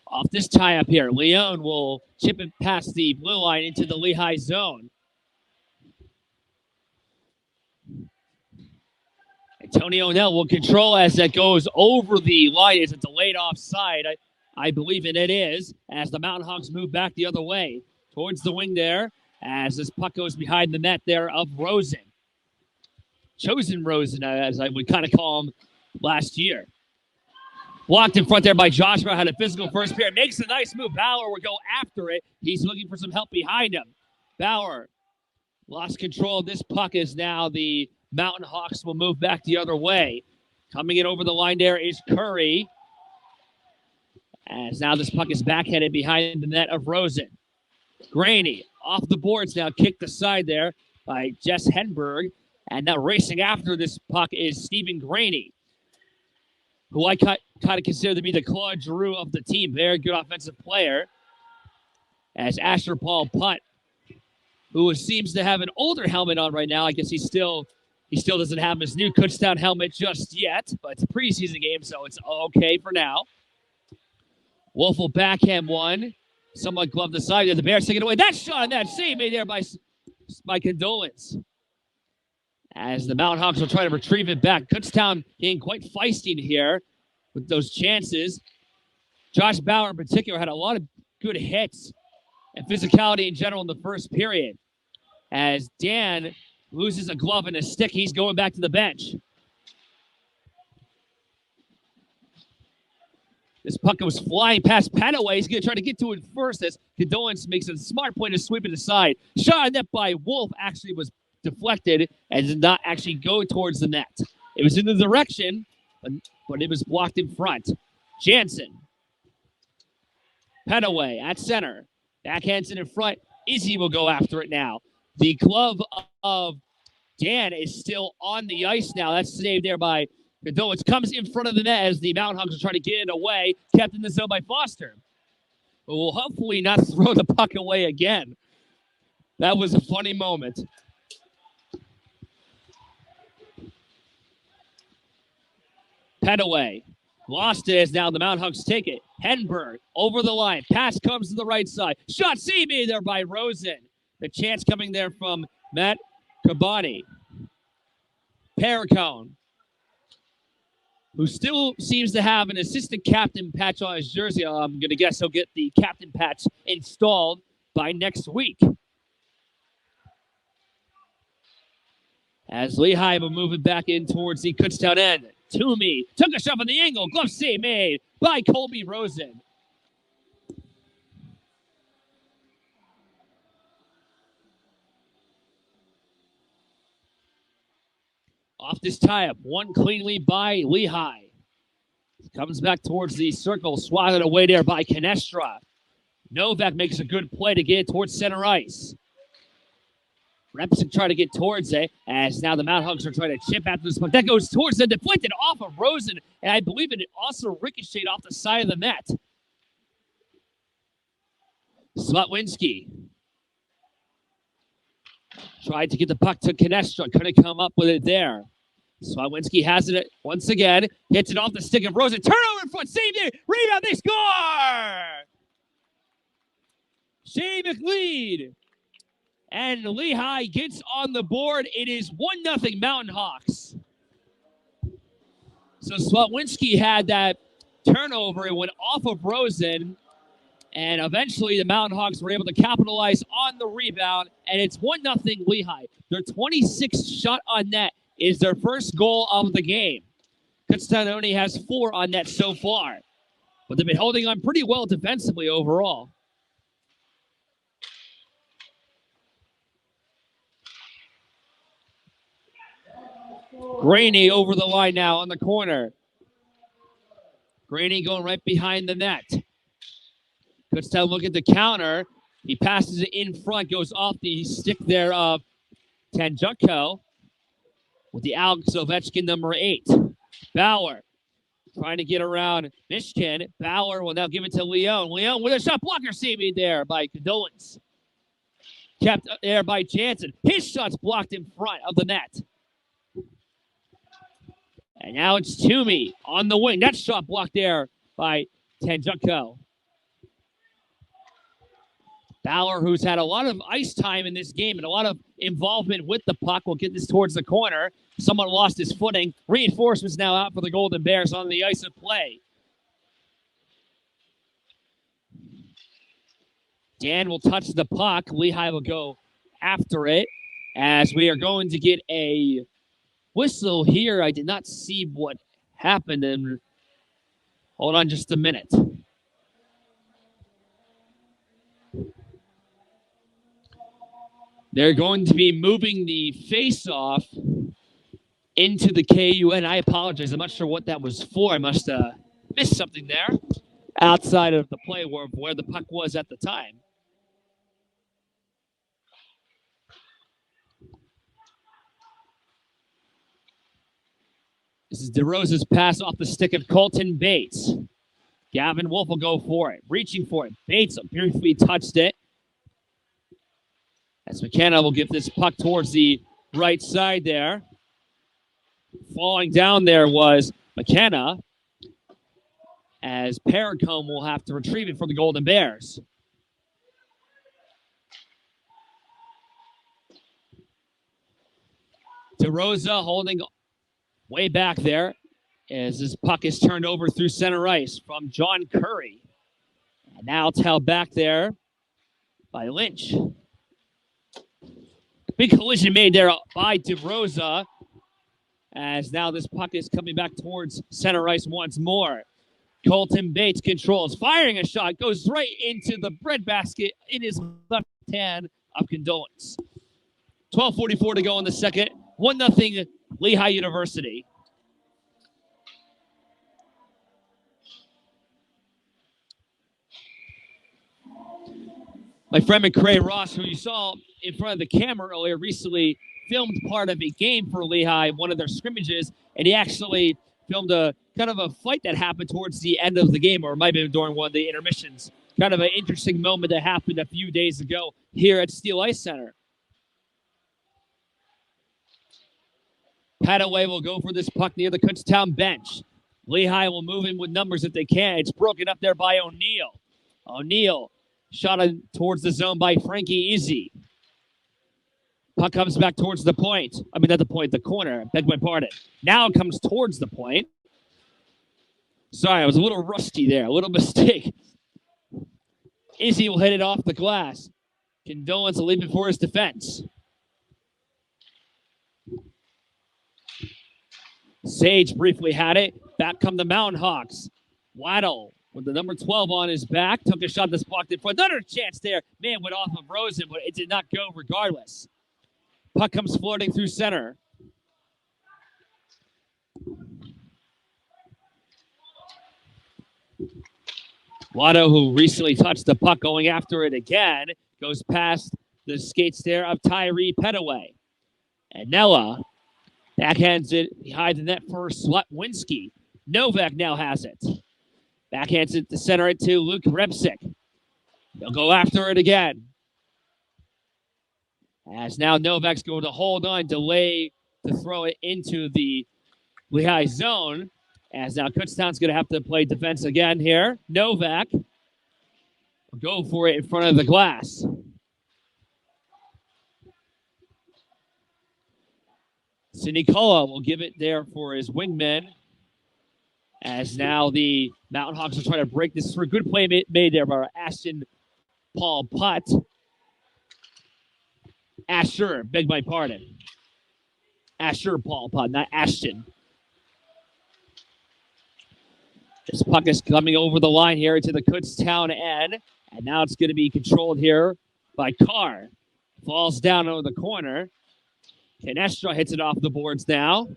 Off this tie-up here, Leone will chip it past the blue line into the Lehigh zone. Antonio Nell will control as that goes over the line. Is it delayed offside? I believe it is, as the Mountain Hawks move back the other way. towards the wing there as this puck goes behind the net there of Rosen. Chosen Rosen, as I would kind of call him last year. Blocked in front there by Joshua, had a physical first period. Makes a nice move. Bauer will go after it. He's looking for some help behind him. Bauer lost control of this puck as now the Mountain Hawks will move back the other way. Coming in over the line there is Curry. As now this puck is backhanded behind the net of Rosen. Graney off the boards now, kicked aside there by Jess Henberg. And now racing after this puck is Stephen Graney, who I kind of consider to be the Claude Giroux of the team. Very good offensive player. As Asher Paul Putt, who seems to have an older helmet on right now. I guess he still doesn't have his new Kutztown helmet just yet, but it's a preseason game, so it's okay for now. Wolf will backhand one. Somewhat gloved the side there. The Bears take it away. That shot and that save made there by Condolence. As the Mountain Hawks will try to retrieve it back. Kutztown being quite feisty here with those chances. Josh Bauer in particular had a lot of good hits and physicality in general in the first period. As Dan loses a glove and a stick, he's going back to the bench. This puck was flying past Panaway. He's going to try to get to it first as Condolence makes a smart play to sweep it aside. Shot on net by Wolf actually was deflected and did not actually go towards the net. It was in the direction, but it was blocked in front. Jansen. Panaway at center. Backhands it in front. Izzy will go after it now. The glove of Dan is still on the ice now. That's saved there by Condolence. Comes in front of the net as the Mountain Hawks are trying to get it away. Kept in the zone by Foster. But will hopefully not throw the puck away again. That was a funny moment. Petaway. Lost it as now the Mountain Hawks take it. Henberg over the line. Pass comes to the right side. Shot saved there by Rosen. The chance coming there from Matt Cabani. Paracone, who still seems to have an assistant captain patch on his jersey. I'm going to guess he'll get the captain patch installed by next week. As Lehigh will move it back in towards the Kutztown end. Toomey took a shot on the angle. Glove save made by Colby Rosen. Off this tie-up, one cleanly by Lehigh. Comes back towards the circle, swatted away there by Canestra. Novak makes a good play to get it towards center ice. Repson trying to get towards it, as now the Mountain Hawks are trying to chip after this puck. That goes towards the deflected off of Rosen, and I believe it also ricocheted off the side of the net. Slotwinski tried to get the puck to Canestra, couldn't come up with it there. Slotwinski has it once again, hits it off the stick of Rosen. Turnover in front, save there, rebound, they score! Shea McLeod. And Lehigh gets on the board. It is 1-0 Mountain Hawks. So Slotwinski had that turnover. It went off of Rosen. And eventually the Mountain Hawks were able to capitalize on the rebound. And it's 1-0 Lehigh. Their 26th shot on net is their first goal of the game. Kutztown only has 4 on net so far. But they've been holding on pretty well defensively overall. Graney over the line now on the corner. Graney going right behind the net. Kutztown look at the counter. He passes it in front, goes off the stick there of Tanjuko with the Alex Ovechkin number 8. Bauer trying to get around Mishkin. Bauer will now give it to Leon. Leon with a shot blocker saved there by Condolence. Kept there by Jansen. His shot's blocked in front of the net. And now it's Toomey on the wing. That shot blocked there by Tanjuko. Bauer, who's had a lot of ice time in this game and a lot of involvement with the puck, will get this towards the corner. Someone lost his footing. Reinforcements now out for the Golden Bears on the ice of play. Dan will touch the puck. Lehigh will go after it as we are going to get a whistle here. I did not see what happened. And hold on just a minute. They're going to be moving the face-off into the KUN. I apologize. I'm not sure what that was for. I must have missed something there outside of the play where the puck was at the time. This is DeRosa's pass off the stick of Colton Bates. Gavin Wolf will go for it, reaching for it. Bates briefly touched it. As McKenna will give this puck towards the right side there. Falling down there was McKenna, as Paracombe will have to retrieve it for the Golden Bears. DeRosa holding way back there as this puck is turned over through center ice from John Curry. And now it's held back there by Lynch. Big collision made there by DeRosa, as now this puck is coming back towards center ice once more. Colton Bates controls, firing a shot, goes right into the breadbasket in his left hand of Condolence. 12:44 to go in the second. 1-0 Lehigh University. My friend McCray Ross, who you saw in front of the camera earlier, recently filmed part of a game for Lehigh, one of their scrimmages, and he actually filmed a kind of a fight that happened towards the end of the game, or it might have been during one of the intermissions. Kind of an interesting moment that happened a few days ago here at Steel Ice Center. Padaway will go for this puck near the Kutztown bench. Lehigh will move in with numbers if they can. It's broken up there by O'Neill. O'Neill shot towards the zone by Frankie Izzy. Puck comes back towards the point. I mean, not the point, the corner. Beg my pardon. Now it comes towards the point. Sorry, I was a little rusty there. A little mistake. Izzy will hit it off the glass. Condolence will leave it for his defense. Sage briefly had it. Back come the Mountain Hawks. Waddle with the number 12 on his back. Took a shot that's blocked in front. Another chance there. Man went off of Rosen, but it did not go regardless. Puck comes floating through center. Waddle, who recently touched the puck, going after it again, goes past the skates there of Tyree Petaway. And Nella backhands it behind the net for Slutwinski. Novak now has it. Backhands it to center it to Luke Repsick. They'll go after it again. As now Novak's going to hold on, delay to throw it into the Lehigh zone. As now Kutztown's going to have to play defense again here. Novak will go for it in front of the glass. Sinicola will give it there for his wingman. As now the Mountain Hawks are trying to break this through. Good play made there by Ashton Paul Putt. Asher, beg my pardon. Asher Paul Putt, not Ashton. This puck is coming over the line here to the Kutztown end. And now it's going to be controlled here by Carr. Falls down over the corner. Canestra hits it off the boards now.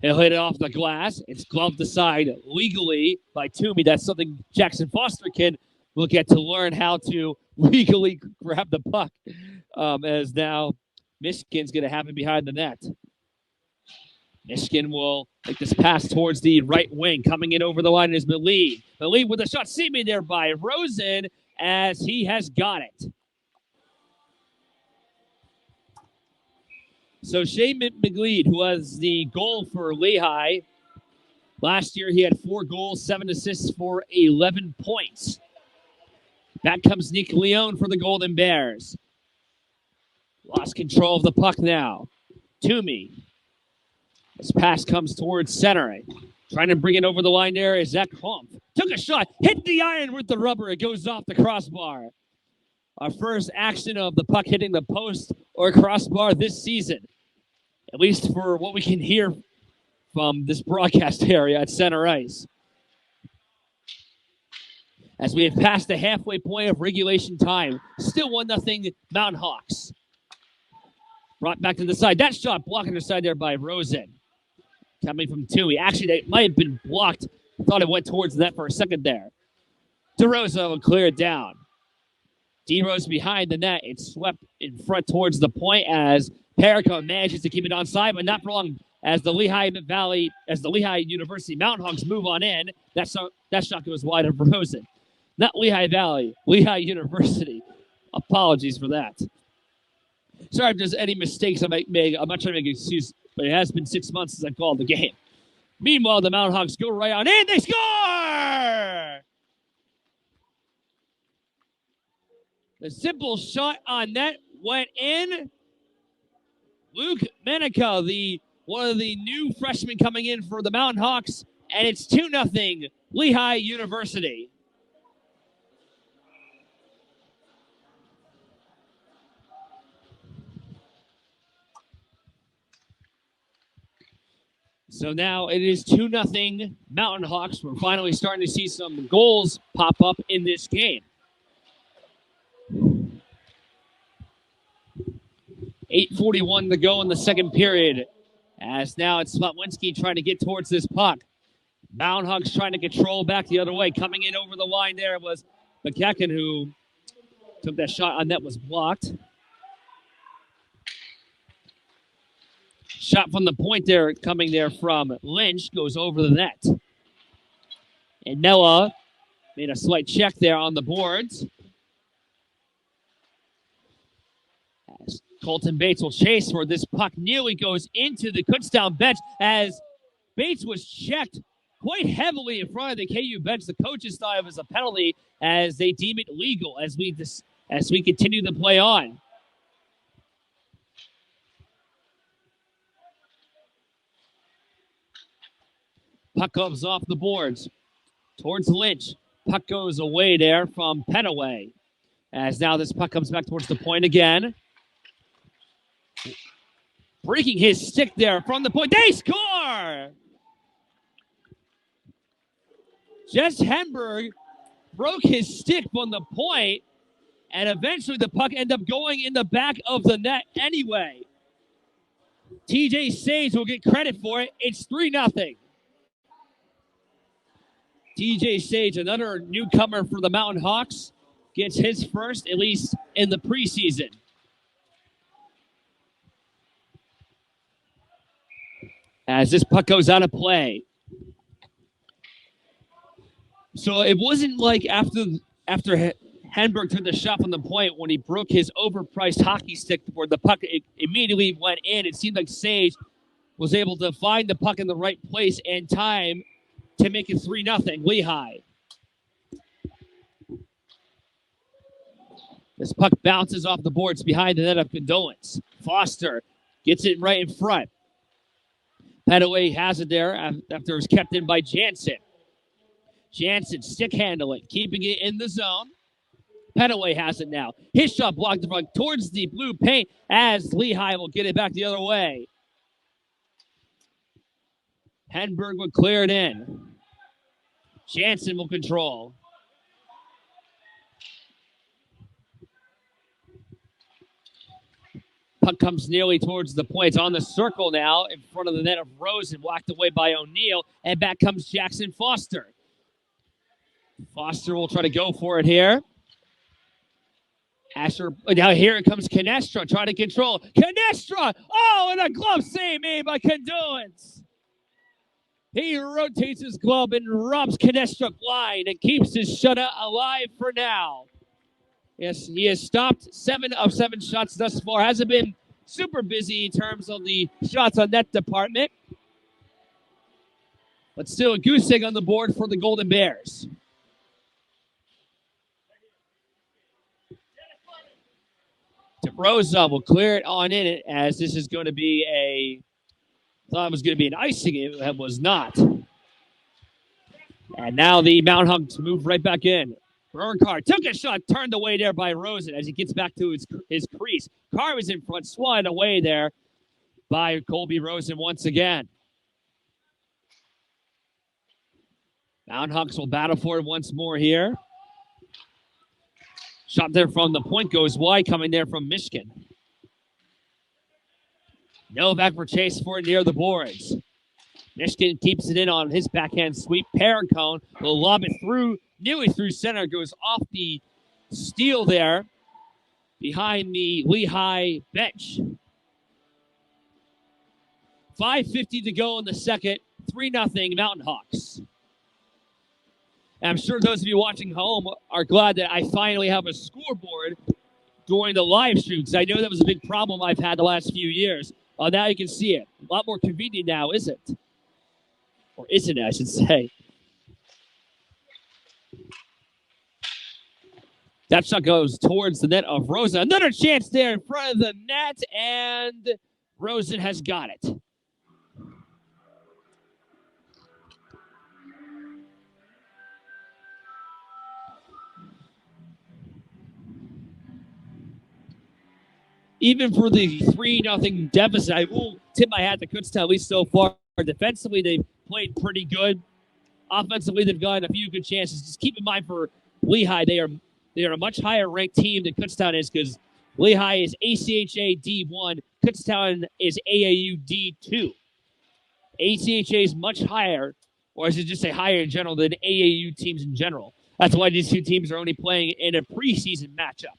He'll hit it off the glass. It's gloved aside legally by Toomey. That's something Jackson Foster can look at to learn how to legally grab the puck. As now Michigan's going to have it behind the net. Michigan will make this pass towards the right wing. Coming in over the line is Malik. Malik with a shot seeming there by Rosen as he has got it. So Shane McLeod, who was the goal for Lehigh, last year he had 4 goals, 7 assists for 11 points. Back comes Nick Leone for the Golden Bears. Lost control of the puck now. Toomey. This pass comes towards center. Trying to bring it over the line there is Zach Humph. took a shot, hit the iron with the rubber. It goes off the crossbar. Our first action of the puck hitting the post or crossbar this season, at least for what we can hear from this broadcast area at center ice. As we have passed the halfway point of regulation time, still 1-0 Mountain Hawks. Brought back to the side. That shot blocking the side there by Rosen. Coming from Tui. Actually, that might have been blocked. I thought it went towards the net for a second there. DeRosa will clear it down. D-Rose behind the net. It's swept in front towards the point as Perico manages to keep it onside, but not for long as the Lehigh University Mountain Hawks move on in. That shot goes wide of Rosen. Not Lehigh Valley, Lehigh University. Apologies for that. Sorry if there's any mistakes I might make. I'm not trying to make an excuse, but it has been 6 months since I called the game. Meanwhile, the Mountain Hawks go right on in. They score! The simple shot on net went in. Luke Menica, one of the new freshmen coming in for the Mountain Hawks, and it's 2-0 Lehigh University. So now it is 2-0 Mountain Hawks. We're finally starting to see some goals pop up in this game. 8:41 to go in the second period. As now it's Slotwinski trying to get towards this puck. Mountain Hawks trying to control back the other way. Coming in over the line there was McKecken, who took that shot on net, was blocked. Shot from the point there, coming there from Lynch, goes over the net. And Noah made a slight check there on the boards. As Colton Bates will chase for this puck. Nearly goes into the Kutztown bench as Bates was checked quite heavily in front of the KU bench. The coaches thought it was a penalty as they deem it legal as we continue to play on. Puck comes off the boards towards Lynch. Puck goes away there from Penaway. As now this puck comes back towards the point again. Breaking his stick there from the point. They score! Jess Henberg broke his stick from the point, and eventually the puck ended up going in the back of the net anyway. TJ Sage will get credit for it. It's 3-0. TJ Sage, another newcomer for the Mountain Hawks, gets his first, at least in the preseason. As this puck goes out of play. So it wasn't like after Henberg took the shot from the point when he broke his overpriced hockey stick where the puck immediately went in. It seemed like Sage was able to find the puck in the right place and time to make it 3-0 Lehigh. This puck bounces off the boards behind the net of Condolence. Foster gets it right in front. Petaway has it there after it was kept in by Jansen. Jansen stick handling, keeping it in the zone. Petaway has it now. His shot blocked the front towards the blue paint as Lehigh will get it back the other way. Henberg will clear it in. Jansen will control. Puck comes nearly towards the point. It's on the circle now in front of the net of Rosen, blocked away by O'Neal, and back comes Jackson Foster. Foster will try to go for it here. Asher, now here it comes Canestra trying to control. Canestra! Oh, and a glove save made by Condolence. He rotates his glove and robs Canestra blind and keeps his shutout alive for now. Yes, he has stopped 7 of 7 shots thus far. Hasn't been super busy in terms of the shots on net department. But still a goose egg on the board for the Golden Bears. DeRosa will clear it on in it as this is going to be thought it was going to be an icing. It was not. And now the Mount Hunks move right back in. Burkhardt took a shot, turned away there by Rosen as he gets back to his crease. Carr was in front, swatted away there by Colby Rosen once again. Mount Hunks will battle for it once more here. Shot there from the point goes wide, coming there from Michigan. Novak for chase for it near the boards. Michigan keeps it in on his backhand sweep. Perricone will lob it through, nearly through center, goes off the steal there behind the Lehigh bench. 5:50 to go in the second. 3-0 Mountain Hawks. And I'm sure those of you watching home are glad that I finally have a scoreboard during the live stream, because I know that was a big problem I've had the last few years. Now you can see it. A lot more convenient now, is it? Or isn't it, I should say. That shot goes towards the net of Rosen. Another chance there in front of the net, and Rosen has got it. Even for the 3-0 deficit, I will tip my hat to Kutztown, at least so far. Defensively, they've played pretty good. Offensively, they've gotten a few good chances. Just keep in mind for Lehigh, they are a much higher ranked team than Kutztown is, because Lehigh is ACHA D1, Kutztown is AAU D2. ACHA is much higher, or I should just say higher in general, than AAU teams in general. That's why these two teams are only playing in a preseason matchup.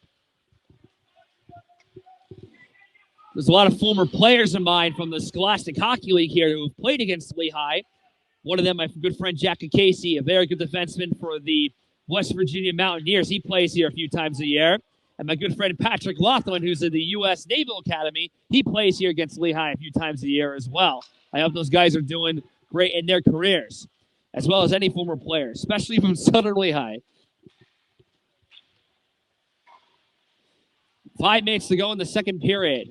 There's a lot of former players of mine from the Scholastic Hockey League here who have played against Lehigh. One of them, my good friend Jackie Casey, a very good defenseman for the West Virginia Mountaineers. He plays here a few times a year. And my good friend Patrick Laughlin, who's in the U.S. Naval Academy, he plays here against Lehigh a few times a year as well. I hope those guys are doing great in their careers, as well as any former player, especially from Southern Lehigh. 5 minutes to go in the second period.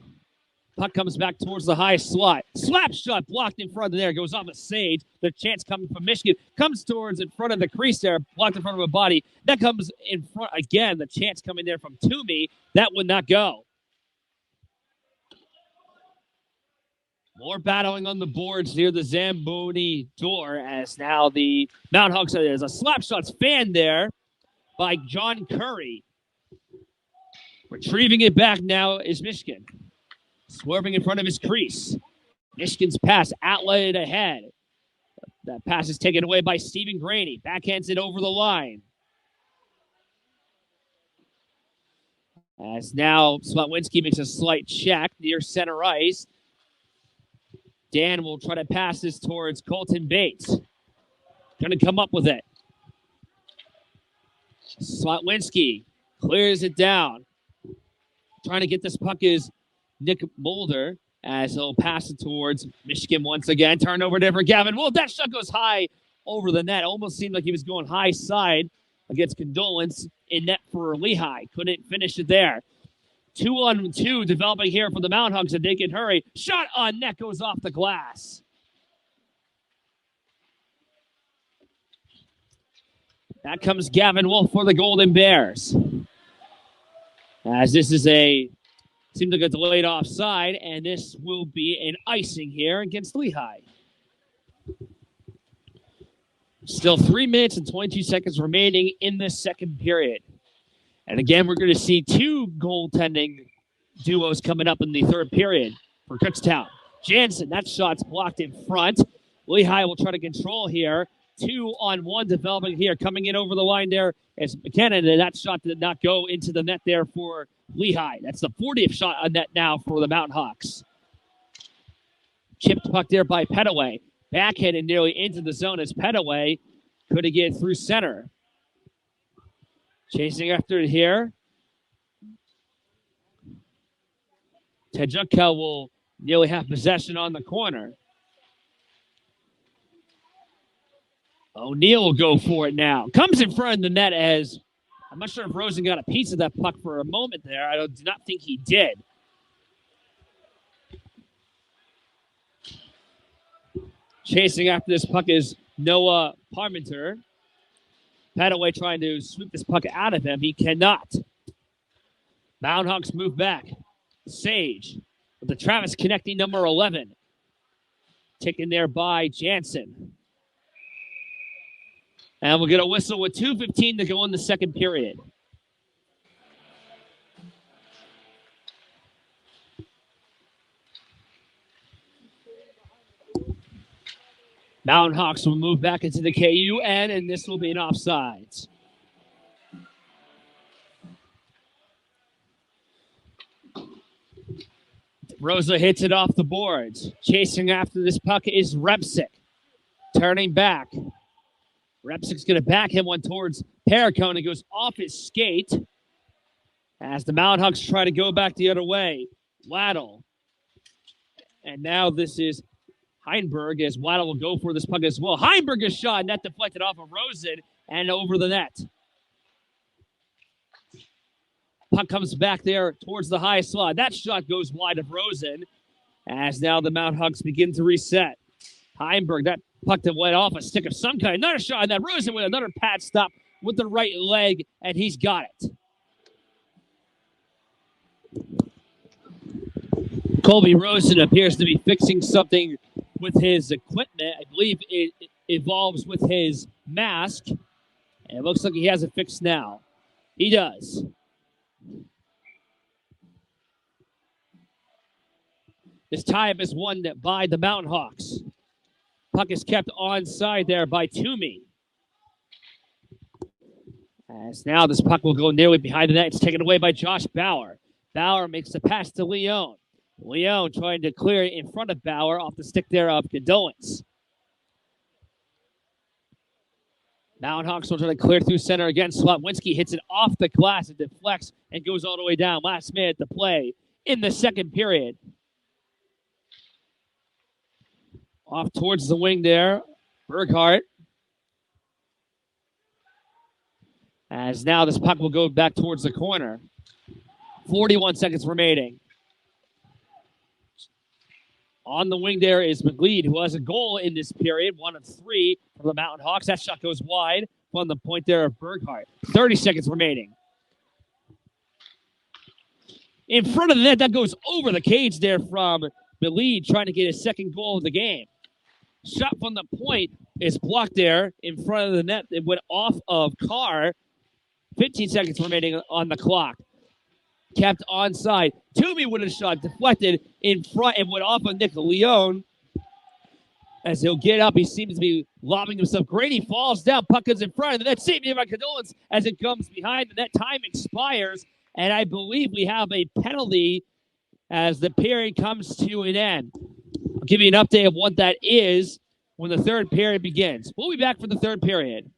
Puck comes back towards the high slot. Slap shot blocked in front of there. Goes off a sage. The chance coming from Michigan. Comes towards in front of the crease there. Blocked in front of a body. That comes in front again. The chance coming there from Toomey. That would not go. More battling on the boards near the Zamboni door, as now the Mount Hawks, there's a slap shots fanned there by John Curry. Retrieving it back now is Michigan. Swerving in front of his crease. Michigan's pass outlet ahead. That pass is taken away by Stephen Graney. Backhands it over the line. As now Slotwinski makes a slight check near center ice. Dan will try to pass this towards Colton Bates. Going to come up with it. Slotwinski clears it down. Trying to get this puck is Nick Mulder, as he'll pass it towards Michigan once again. Turnover there for Gavin Wolf. That shot goes high over the net. Almost seemed like he was going high side against Condolence in net for Lehigh. Couldn't finish it there. 2-on-2 developing here for the Mount Hawks, and they can hurry. Shot on net goes off the glass. That comes Gavin Wolf for the Golden Bears. As this is seems like a delayed offside, and this will be an icing here against Lehigh. Still 3 minutes and 22 seconds remaining in this second period. And again, we're going to see 2 goaltending duos coming up in the third period for Kutztown. Jansen, that shot's blocked in front. Lehigh will try to control here. 2-on-1 developing here. Coming in over the line there is McKinnon, and that shot did not go into the net there for Lehigh. That's the 40th shot on net now for the Mountain Hawks. Chipped puck there by Petaway. Backhanded nearly into the zone as Petaway couldn't get through center. Chasing after it here. Tejuka will nearly have possession on the corner. O'Neal will go for it now. Comes in front of the net as I'm not sure if Rosen got a piece of that puck for a moment there. I do not think he did. Chasing after this puck is Noah Parmenter. Petaway trying to sweep this puck out of him. He cannot. Mountain Hawks move back. Sage with the Travis connecting number 11. Taken there by Jansen. And we'll get a whistle with 2:15 to go in the second period. Mountain Hawks will move back into the KUN, and this will be an offsides. Rosa hits it off the boards. Chasing after this puck is Repsick. Turning back. Repsick's going to back him one towards Perricone. It goes off his skate as the Mountain Hawks try to go back the other way. Waddle. And now this is Heinberg as Waddle will go for this puck as well. Heinberg is shot, and that deflected off of Rosen and over the net. Puck comes back there towards the high slot. That shot goes wide of Rosen as now the Mountain Hawks begin to reset. Heinberg, that puck that went off a stick of some kind. Another shot, and that Rosen with another pad stop with the right leg, and he's got it. Colby Rosen appears to be fixing something with his equipment. I believe it evolves with his mask. And it looks like he has it fixed now. He does. This tie-up is won by the Mountain Hawks. Puck is kept onside there by Toomey. As now this puck will go nearly behind the net. It's taken away by Josh Bauer. Bauer makes the pass to Leone. Leone trying to clear it in front of Bauer off the stick there of Condolence. Mountain Hawks will try to clear through center again. Slotwinski hits it off the glass. It deflects and goes all the way down. Last minute to play in the second period. Off towards the wing there. Berghardt. As now this puck will go back towards the corner. 41 seconds remaining. On the wing there is McLeod, who has a goal in this period, 1 of 3 for the Mountain Hawks. That shot goes wide from the point there of Berghardt. 30 seconds remaining. In front of the net, that goes over the cage there from McLeod, trying to get his second goal of the game. Shot from the point is blocked there in front of the net. It went off of Carr. 15 seconds remaining on the clock. Kept onside. Toomey with a shot deflected in front and went off of Nick Leone. As he'll get up, he seems to be lobbing himself. Grady falls down. Puck is in front of the net. Saved by Condolence as it comes behind the net. Time expires, and I believe we have a penalty as the period comes to an end. I'll give you an update of what that is when the third period begins. We'll be back for the third period.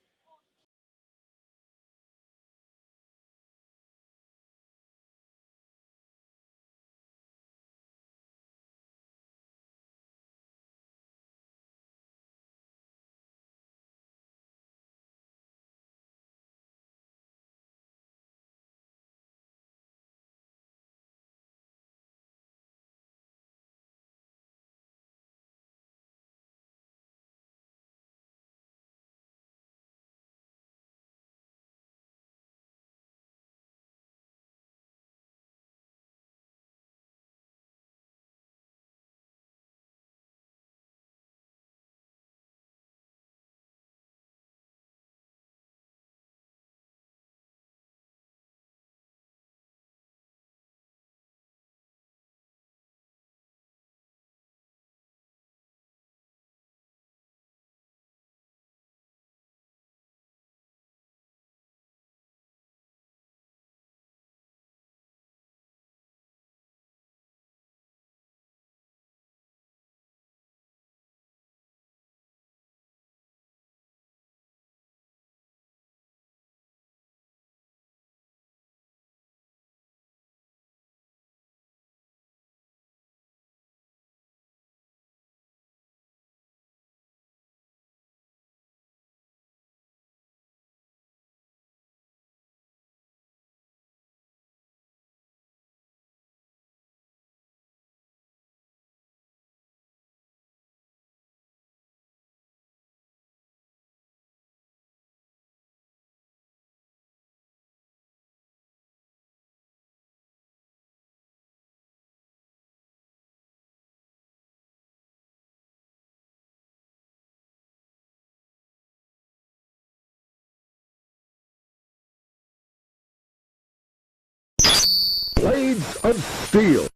Blades of Steel.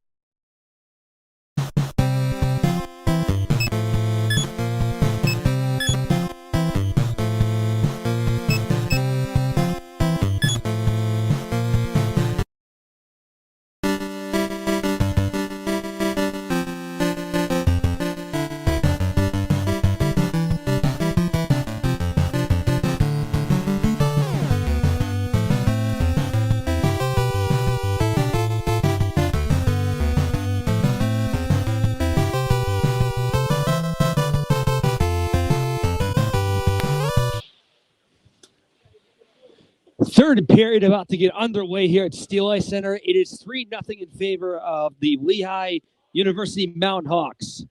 Third period about to get underway here at Steel Ice Center. It is 3-0 in favor of the Lehigh University Mountain Hawks.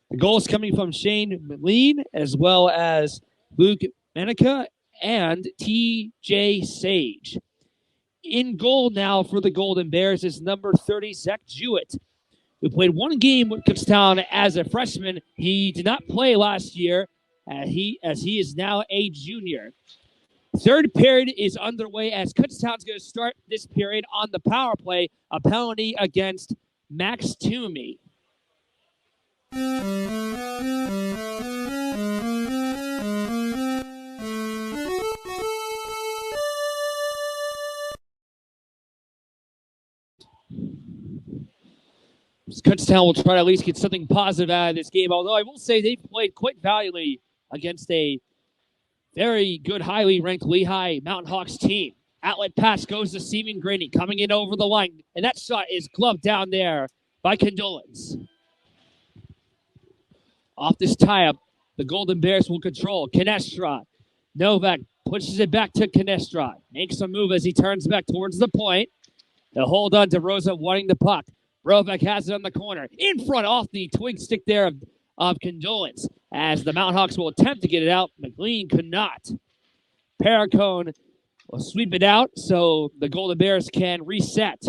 The goals coming from Shane McLean as well as Luke Menica and T.J. Sage. In goal now for the Golden Bears is number 30, Zach Jewett, who played one game with Kutztown as a freshman. He did not play last year as he is now a junior. Third period is underway as Kutztown's going to start this period on the power play, a penalty against Max Toomey. Kutztown will try to at least get something positive out of this game, although I will say they've played quite valiantly against a very good, highly ranked Lehigh Mountain Hawks team. Outlet pass goes to Stephen Graney, coming in over the line, and that shot is gloved down there by Condolence. Off this tie-up, the Golden Bears will control. Canestra. Novak pushes it back to Canestra. Makes a move as he turns back towards the point. They'll hold on to Rosa wanting the puck. Brovac has it on the corner. In front off the twig stick there of Condolence. As the Mountain Hawks will attempt to get it out, McLean could not. Paracone will sweep it out so the Golden Bears can reset.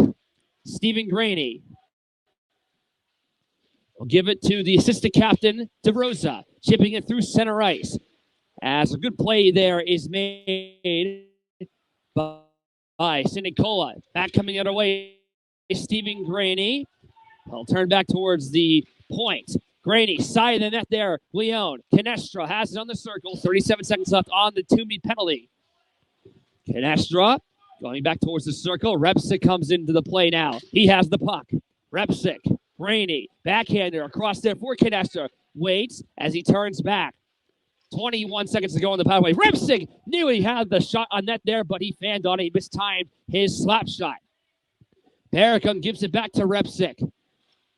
Stephen Graney will give it to the assistant captain, DeRosa, chipping it through center ice. As a good play there is made by Sinicola. Back coming the other way, Stephen Graney. He'll turn back towards the point. Graney, side of the net there. Leone. Canestra has it on the circle. 37 seconds left on the Toomey penalty. Canestra going back towards the circle. Repsick comes into the play now. He has the puck. Repsick. Graney. Backhander across there for Canestra. Waits as he turns back. 21 seconds to go on the pathway. Repsick knew he had the shot on net there, but he fanned on it. He mistimed his slap shot. Barricon gives it back to Repsick.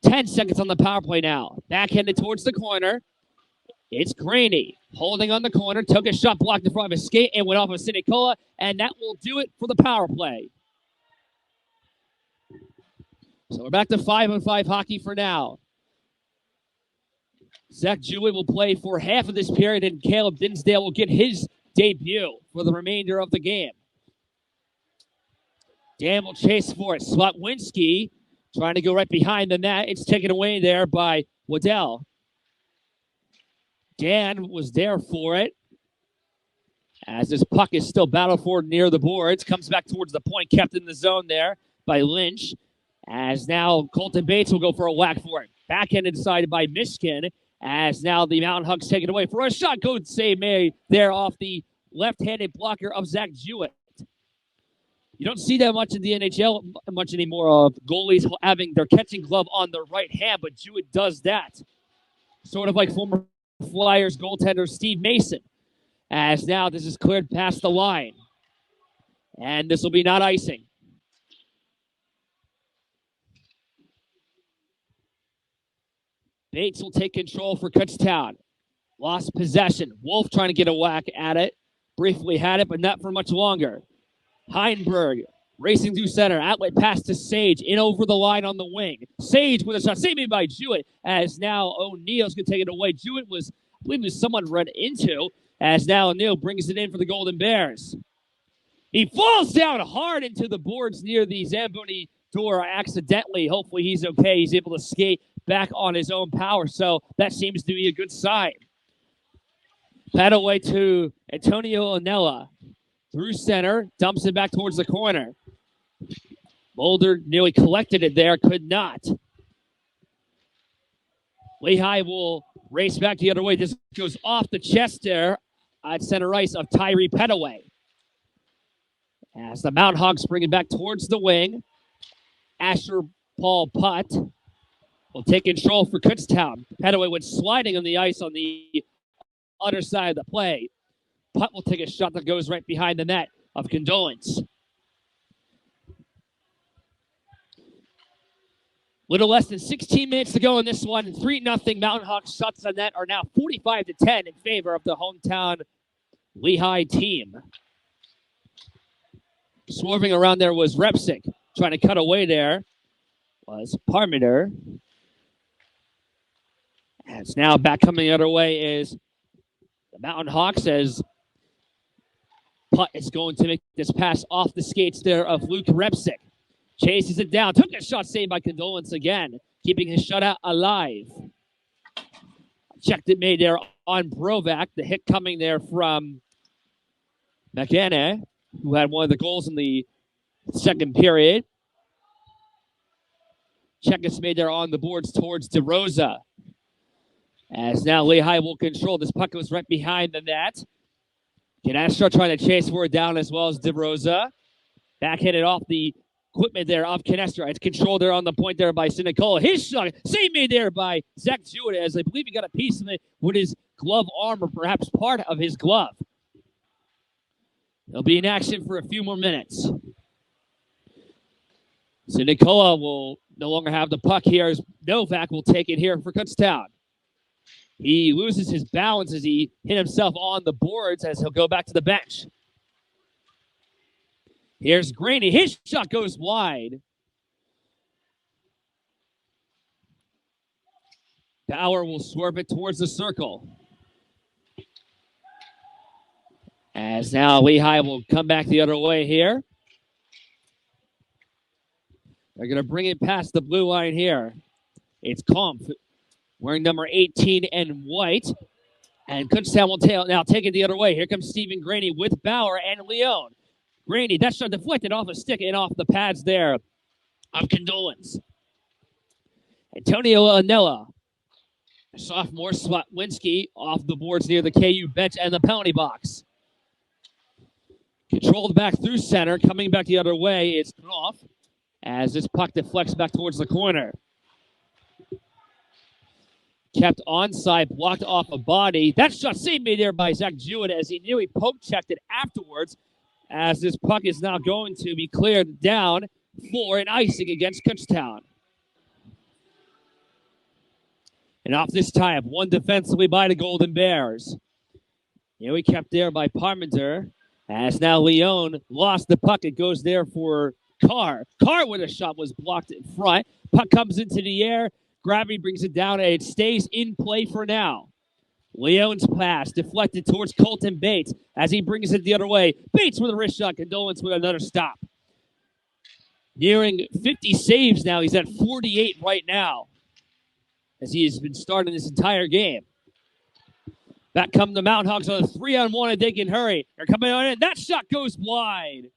10 seconds on the power play now. Backhanded towards the corner. It's Graney holding on the corner. Took a shot blocked in front of his skate and went off of Sinicola. And that will do it for the power play. So we're back to 5-on-5 hockey for now. Zach Jewett will play for half of this period, and Caleb Dinsdale will get his debut for the remainder of the game. Dan will chase for it. Slotwinski trying to go right behind the net. It's taken away there by Waddell. Dan was there for it. As this puck is still battled for near the boards. Comes back towards the point, kept in the zone there by Lynch. As now Colton Bates will go for a whack for it. Backhanded decided by Mishkin. As now the Mountain Hawks take it away for a shot. Good save made there off the left-handed blocker of Zach Jewett. You don't see that much in the NHL much anymore of goalies having their catching glove on their right hand, but Jewett does that. Sort of like former Flyers goaltender Steve Mason. As now this is cleared past the line. And this will be not icing. Bates will take control for Kutztown. Lost possession. Wolf trying to get a whack at it. Briefly had it, but not for much longer. Heinberg racing through center. Outlet pass to Sage. In over the line on the wing. Sage with a shot. Saved by Jewett. As now O'Neill's going to take it away. Jewett was, I believe, was someone run into. As now O'Neill brings it in for the Golden Bears. He falls down hard into the boards near the Zamboni door accidentally. Hopefully he's okay. He's able to skate back on his own power. So that seems to be a good sign. Pat away to Antonio Onella. Through center, dumps it back towards the corner. Mulder nearly collected it there, could not. Lehigh will race back the other way. This goes off the chest there at center ice of Tyree Petaway. As the Mount Hawks bring it back towards the wing, Asher Paul Putt will take control for Kutztown. Petaway went sliding on the ice on the other side of the play. Putt will take a shot that goes right behind the net of Condolence. Little less than 16 minutes to go in this one. 3-0 Mountain Hawks shots on net are now 45-10 in favor of the hometown Lehigh team. Swerving around there was Repsick. Trying to cut away there was Parmenter. And it's now back coming the other way is the Mountain Hawks as Putt is going to make this pass off the skates there of Luke Repsick. Chases it down. Took a shot saved by Condolence again. Keeping his shutout alive. Checked it made there on Brovac. The hit coming there from McKenna, who had one of the goals in the second period. Check is made there on the boards towards DeRosa. As now Lehigh will control. This puck goes right behind the net. Canastra trying to chase for it down as well as DeRosa. Backhanded off the equipment there of Canastra. It's controlled there on the point there by Sinicola. His shot, save made there by Zach Jewett, as I believe he got a piece of it with his glove arm, or perhaps part of his glove. He'll be in action for a few more minutes. Sinicola will no longer have the puck here as Novak will take it here for Kutztown. He loses his balance as he hit himself on the boards as he'll go back to the bench. Here's Graney. His shot goes wide. Bauer will swerve it towards the circle. As now Lehigh will come back the other way here. They're going to bring it past the blue line here. It's Kampf wearing number 18 and white. And Kutztown will now take it the other way. Here comes Stephen Graney with Bauer and Leone. Graney, that shot deflected off a stick and off the pads there of Condolence. Antonio Anella, sophomore Swatwinski off the boards near the KU bench and the penalty box. Controlled back through center, coming back the other way, it's Knopf as this puck deflects back towards the corner. Kept onside, blocked off a body. That shot saved me there by Zach Jewett as he nearly poke-checked it afterwards, as this puck is now going to be cleared down for an icing against Kutztown. And off this time, one defensively by the Golden Bears. Here we kept there by Parmenter, as now Leone lost the puck. It goes there for Carr. Carr with a shot was blocked in front. Puck comes into the air. Gravity brings it down, and it stays in play for now. Leone's pass deflected towards Colton Bates as he brings it the other way. Bates with a wrist shot. Condolence with another stop. Nearing 50 saves now. He's at 48 right now as he has been starting this entire game. Back come the Mountain Hawks on a 3-on-1, and they can hurry. They're coming on in. That shot goes wide.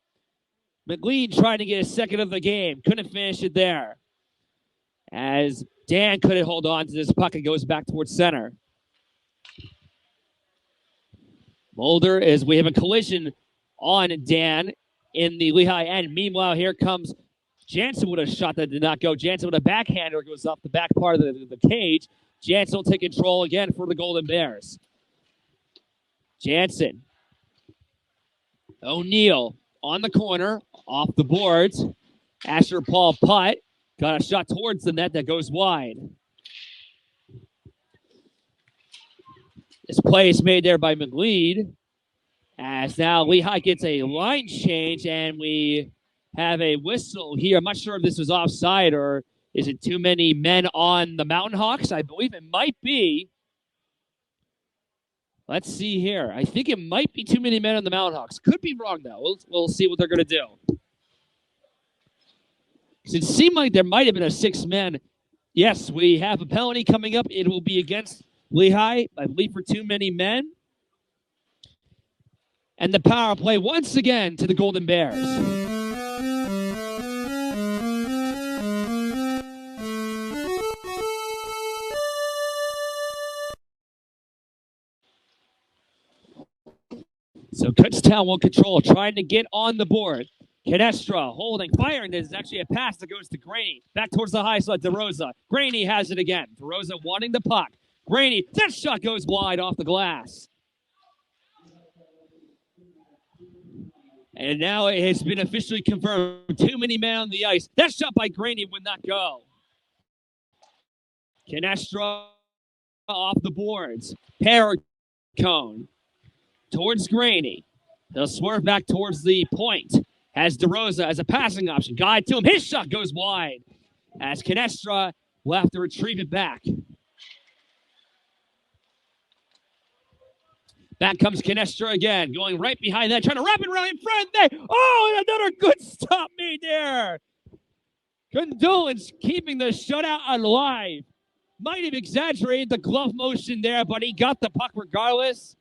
McLean trying to get a second of the game. Couldn't finish it there. As Dan couldn't hold on to this puck, it goes back towards center. Mulder, as we have a collision on Dan in the Lehigh end. Meanwhile, here comes Jansen with a shot that did not go. Jansen with a backhander goes off the back part of the cage. Jansen will take control again for the Golden Bears. Jansen. O'Neal on the corner, off the boards. Asher Paul Putt got a shot towards the net that goes wide. This play is made there by McLeod. As now Lehigh gets a line change, and we have a whistle here. I'm not sure if this was offside or is it too many men on the Mountain Hawks? I believe it might be. Let's see here. I think it might be too many men on the Mountain Hawks. Could be wrong, though. We'll see what they're going to do. It seemed like there might have been a 6-man. Yes, we have a penalty coming up. It will be against Lehigh, I believe, for too many men. And the power play once again to the Golden Bears. So Kutztown will control, trying to get on the board. Canestra holding, firing. There's actually a pass that goes to Graney. Back towards the high side, DeRosa. Graney has it again. DeRosa wanting the puck. Graney, that shot goes wide off the glass. And now it has been officially confirmed. Too many men on the ice. That shot by Graney would not go. Canestra off the boards. Paracone towards Graney. He'll swerve back towards the point. Has DeRosa as a passing option. Guide to him. His shot goes wide. As Canestra will have to retrieve it back. Back comes Canestra again, going right behind that, trying to wrap it around in front there. Oh, and another good stop made there. Condolence keeping the shutout alive. Might have exaggerated the glove motion there, but he got the puck regardless.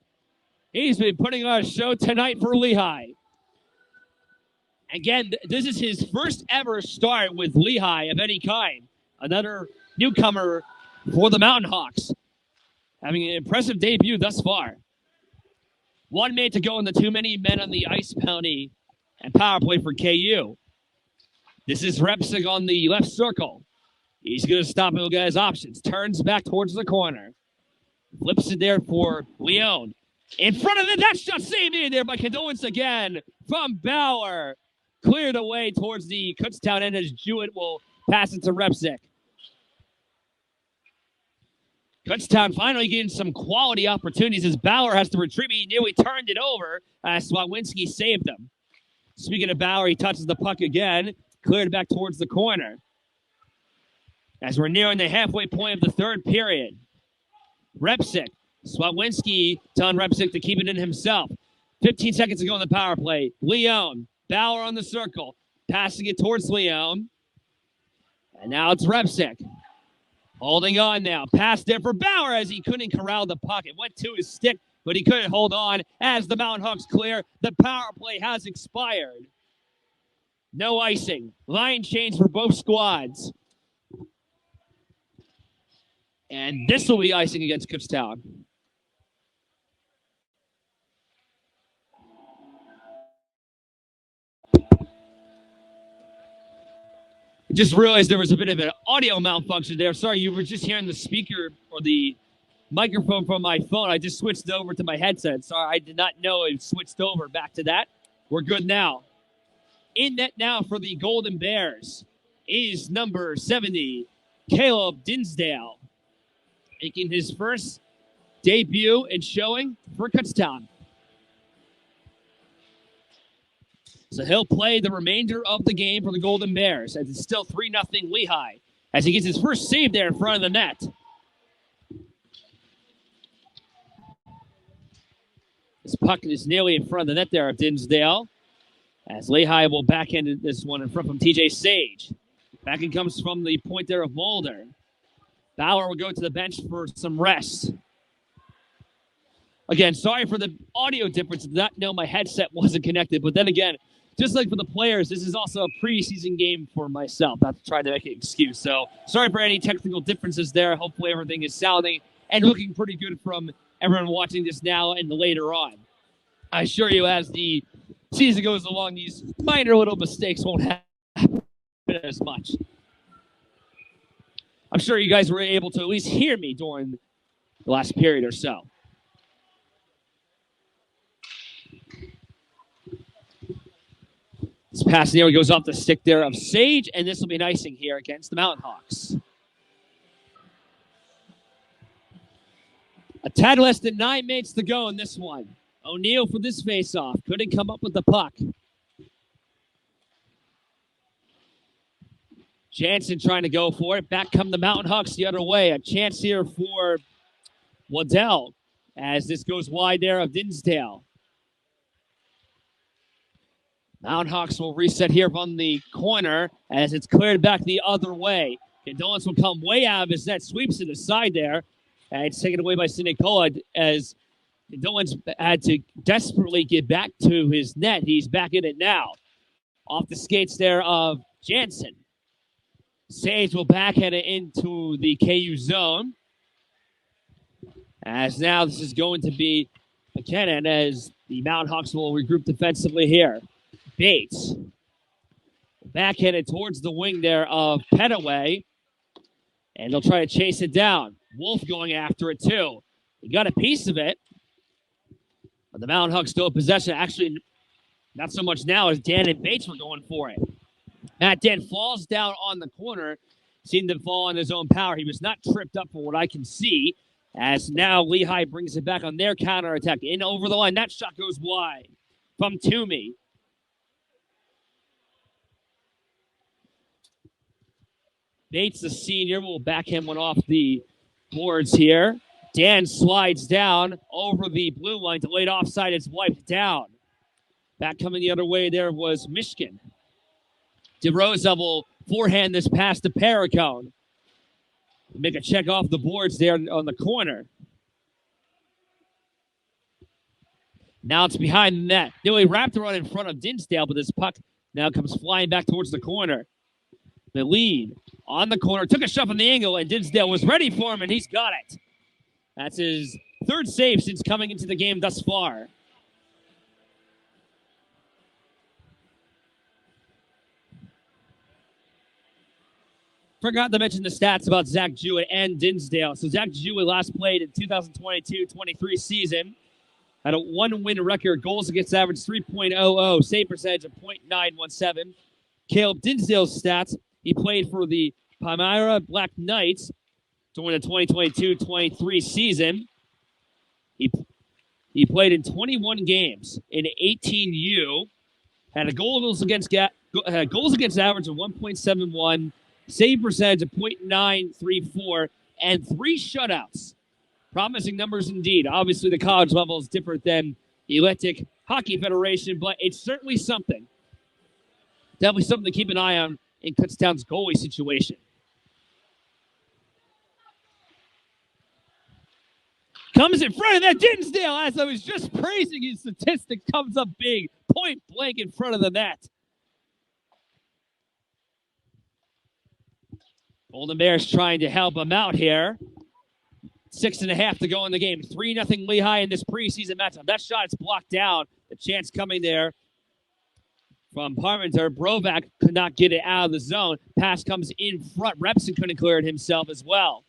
He's been putting on a show tonight for Lehigh. Again, this is his first ever start with Lehigh of any kind. Another newcomer for the Mountain Hawks, having an impressive debut thus far. 1 minute to go in the too many men on the ice penalty and power play for KU. This is Repsig on the left circle. He's going to stop and look at his options. Turns back towards the corner. Flips it there for Leone. In front of it, that shot saved in there by Condolence again from Bauer. Cleared away towards the Kutztown end as Jewett will pass it to Repsig. Kutztown finally getting some quality opportunities as Bauer has to retrieve. He nearly turned it over as Swawinski saved him. Speaking of Bauer, he touches the puck again. Cleared back towards the corner. As we're nearing the halfway point of the third period. Repsig. Swawinski telling Repsig to keep it in himself. 15 seconds to go on the power play. Leone. Bauer on the circle. Passing it towards Leone. And now it's Repsig. Holding on now. Pass there for Bauer as he couldn't corral the puck. It went to his stick, but he couldn't hold on as the Mountain Hawks clear. The power play has expired. No icing. Line change for both squads. And this will be icing against Kutztown. Just realized there was a bit of an audio malfunction there. Sorry, you were just hearing the speaker or the microphone from my phone. I just switched over to my headset. Sorry, I did not know it switched over back to that. We're good now. In net now for the Golden Bears is number 70, Caleb Dinsdale, making his first debut and showing for Kutztown. So he'll play the remainder of the game for the Golden Bears as it's still 3-0 Lehigh as he gets his first save there in front of the net. This puck is nearly in front of the net there of Dinsdale as Lehigh will backhand this one in front from TJ Sage. Backhand comes from the point there of Mulder. Bauer will go to the bench for some rest. Again, sorry for the audio difference. Did not know my headset wasn't connected, but then again, just like for the players, this is also a preseason game for myself. Not to try to make an excuse. So sorry for any technical differences there. Hopefully everything is sounding and looking pretty good from everyone watching this now and later on. I assure you, as the season goes along, these minor little mistakes won't happen as much. I'm sure you guys were able to at least hear me during the last period or so. This pass there goes off the stick there of Sage, and this will be an icing here against the Mountain Hawks. A tad less than 9 minutes to go in this one. O'Neal for this faceoff. Couldn't come up with the puck. Jansen trying to go for it. Back come the Mountain Hawks the other way. A chance here for Waddell as this goes wide there of Dinsdale. Mountain Hawks will reset here from the corner as it's cleared back the other way. Condolence will come way out of his net, sweeps to the side there, and it's taken away by Sinicola as Condolence had to desperately get back to his net. He's back in it now. Off the skates there of Jansen. Sage will backhand it into the KU zone. As now this is going to be McKinnon as The Mountain Hawks will regroup defensively here. Bates. Backhanded towards the wing there of Petaway. And they'll try to chase it down. Wolf going after it too. He got a piece of it. But the Mountain Hawks still have possession. Actually, not so much now as Dan and Bates were going for it. Matt Dan falls down on the corner. Seemed to fall on his own power. He was not tripped up for what I can see. As now Lehigh brings it back on their counterattack. In over the line. That shot goes wide from Toomey. Bates, the senior, will backhand one off the boards here. Dan slides down over the blue line. Delayed offside is wiped down. Back coming the other way there was Michigan. DeRosa will forehand this pass to Paracone. Make a check off the boards there on the corner. Now it's behind the net. Nearly wrapped around in front of Dinsdale, but this puck now comes flying back towards the corner. The lead on the corner. Took a shot from the angle, and Dinsdale was ready for him, and he's got it. That's his third save since coming into the game thus far. Forgot to mention the stats about Zach Jewett and Dinsdale. So Zach Jewett last played in 2022-23 season. Had a one-win record, goals against average 3.00, save percentage of .917. Caleb Dinsdale's stats, he played for the Palmyra Black Knights during the 2022-23 season. He played in 21 games in 18U. Had a goals against average of 1.71, save percentage of .934, and 3 shutouts. Promising numbers indeed. Obviously, the college level is different than the Atlantic Hockey Federation, but it's certainly something. Definitely something to keep an eye on in Kutztown's goalie situation. Comes in front of that Dinsdale, as I was just praising his statistics, comes up big, point blank in front of the net. Golden Bears trying to help him out here. 6.5 to go in the game. 3-0 Lehigh in this preseason matchup. That shot is blocked down. The chance coming there from Parmenter. Brovac could not get it out of the zone. Pass comes in front. Repson couldn't clear it himself as well.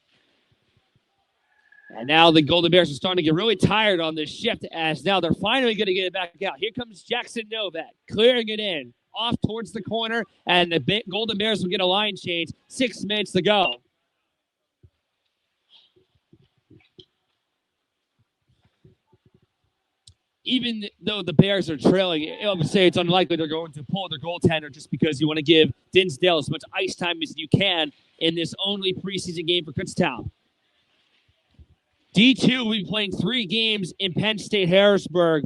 And now the Golden Bears are starting to get really tired on this shift, as now they're finally going to get it back out. Here comes Jackson Novak, clearing it in. Off towards the corner, and the Golden Bears will get a line change. 6 minutes to go. Even though the Bears are trailing, I would say it's unlikely they're going to pull their goaltender just because you want to give Dinsdale as much ice time as you can in this only preseason game for Kutztown. D2 will be playing 3 games in Penn State Harrisburg,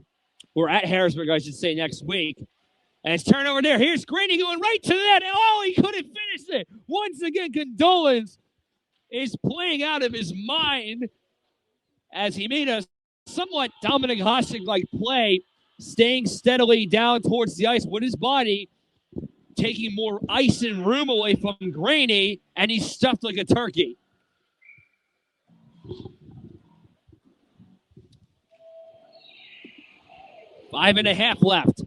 or at Harrisburg, I should say, next week. And it's turnover there. Here's Graney going right to that. Oh, he couldn't finish it. Once again, Condolence is playing out of his mind as he made a somewhat Dominic Hasek-like play, staying steadily down towards the ice with his body, taking more ice and room away from Graney, and he's stuffed like a turkey. Five and a half left.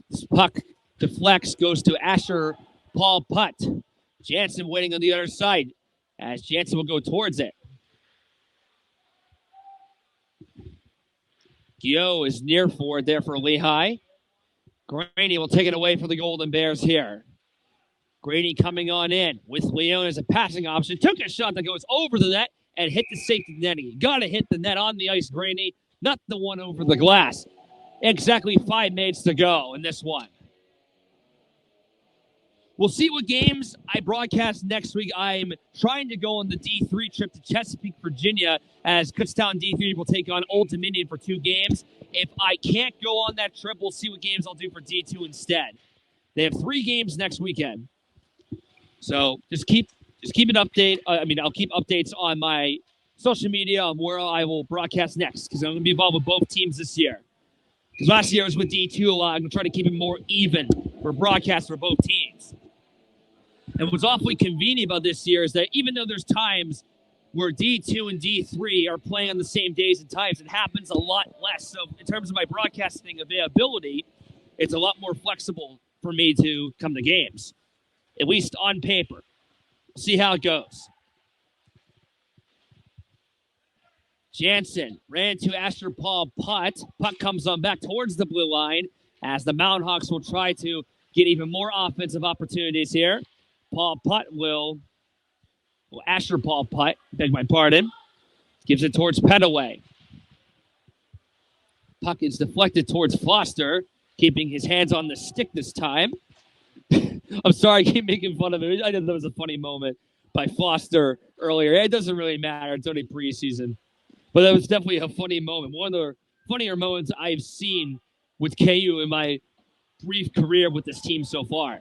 This puck deflects, goes to Asher Paul Putt. Jansen waiting on the other side as Jansen will go towards it. Gio is near forward there for Lehigh. Graney will take it away for the Golden Bears here. Graney coming on in with Leone as a passing option. Took a shot that goes over the net and hit the safety netting. You got to hit the net on the ice, Graney, not the one over the glass. Exactly 5 minutes to go in this one. We'll see what games I broadcast next week. I'm trying to go on the D3 trip to Chesapeake, Virginia, as Kutztown D3 will take on Old Dominion for 2 games. If I can't go on that trip, we'll see what games I'll do for D2 instead. They have 3 games next weekend. So just keep an update. I'll keep updates on my social media on where I will broadcast next, because I'm going to be involved with both teams this year. Because last year I was with D2 a lot. I'm going to try to keep it more even for broadcasts for both teams. And what's awfully convenient about this year is that even though there's times where D2 and D3 are playing on the same days and times. It happens a lot less. So in terms of my broadcasting availability, it's a lot more flexible for me to come to games, at least on paper. See how it goes. Jansen ran to Asher Paul Putt. Putt comes on back towards the blue line as the Mountain Hawks will try to get even more offensive opportunities here. Paul Putt Asher Paul Putt, beg my pardon, gives it towards Petaway. Puck is deflected towards Foster, keeping his hands on the stick this time. I'm sorry, I keep making fun of it. I thought that was a funny moment by Foster earlier. It doesn't really matter. It's only preseason. But that was definitely a funny moment. One of the funnier moments I've seen with KU in my brief career with this team so far.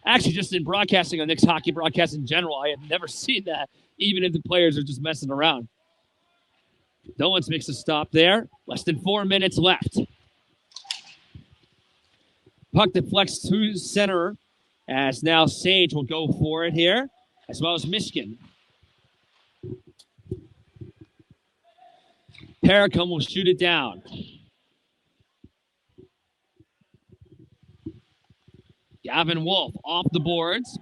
Actually, just in broadcasting on Knicks hockey broadcast in general, I have never seen that, even if the players are just messing around. Dolans makes a stop there. Less than 4 minutes left. Puck deflects to center, as now Sage will go for it here, as well as Mishkin. Paracombe will shoot it down. Gavin Wolf off the boards.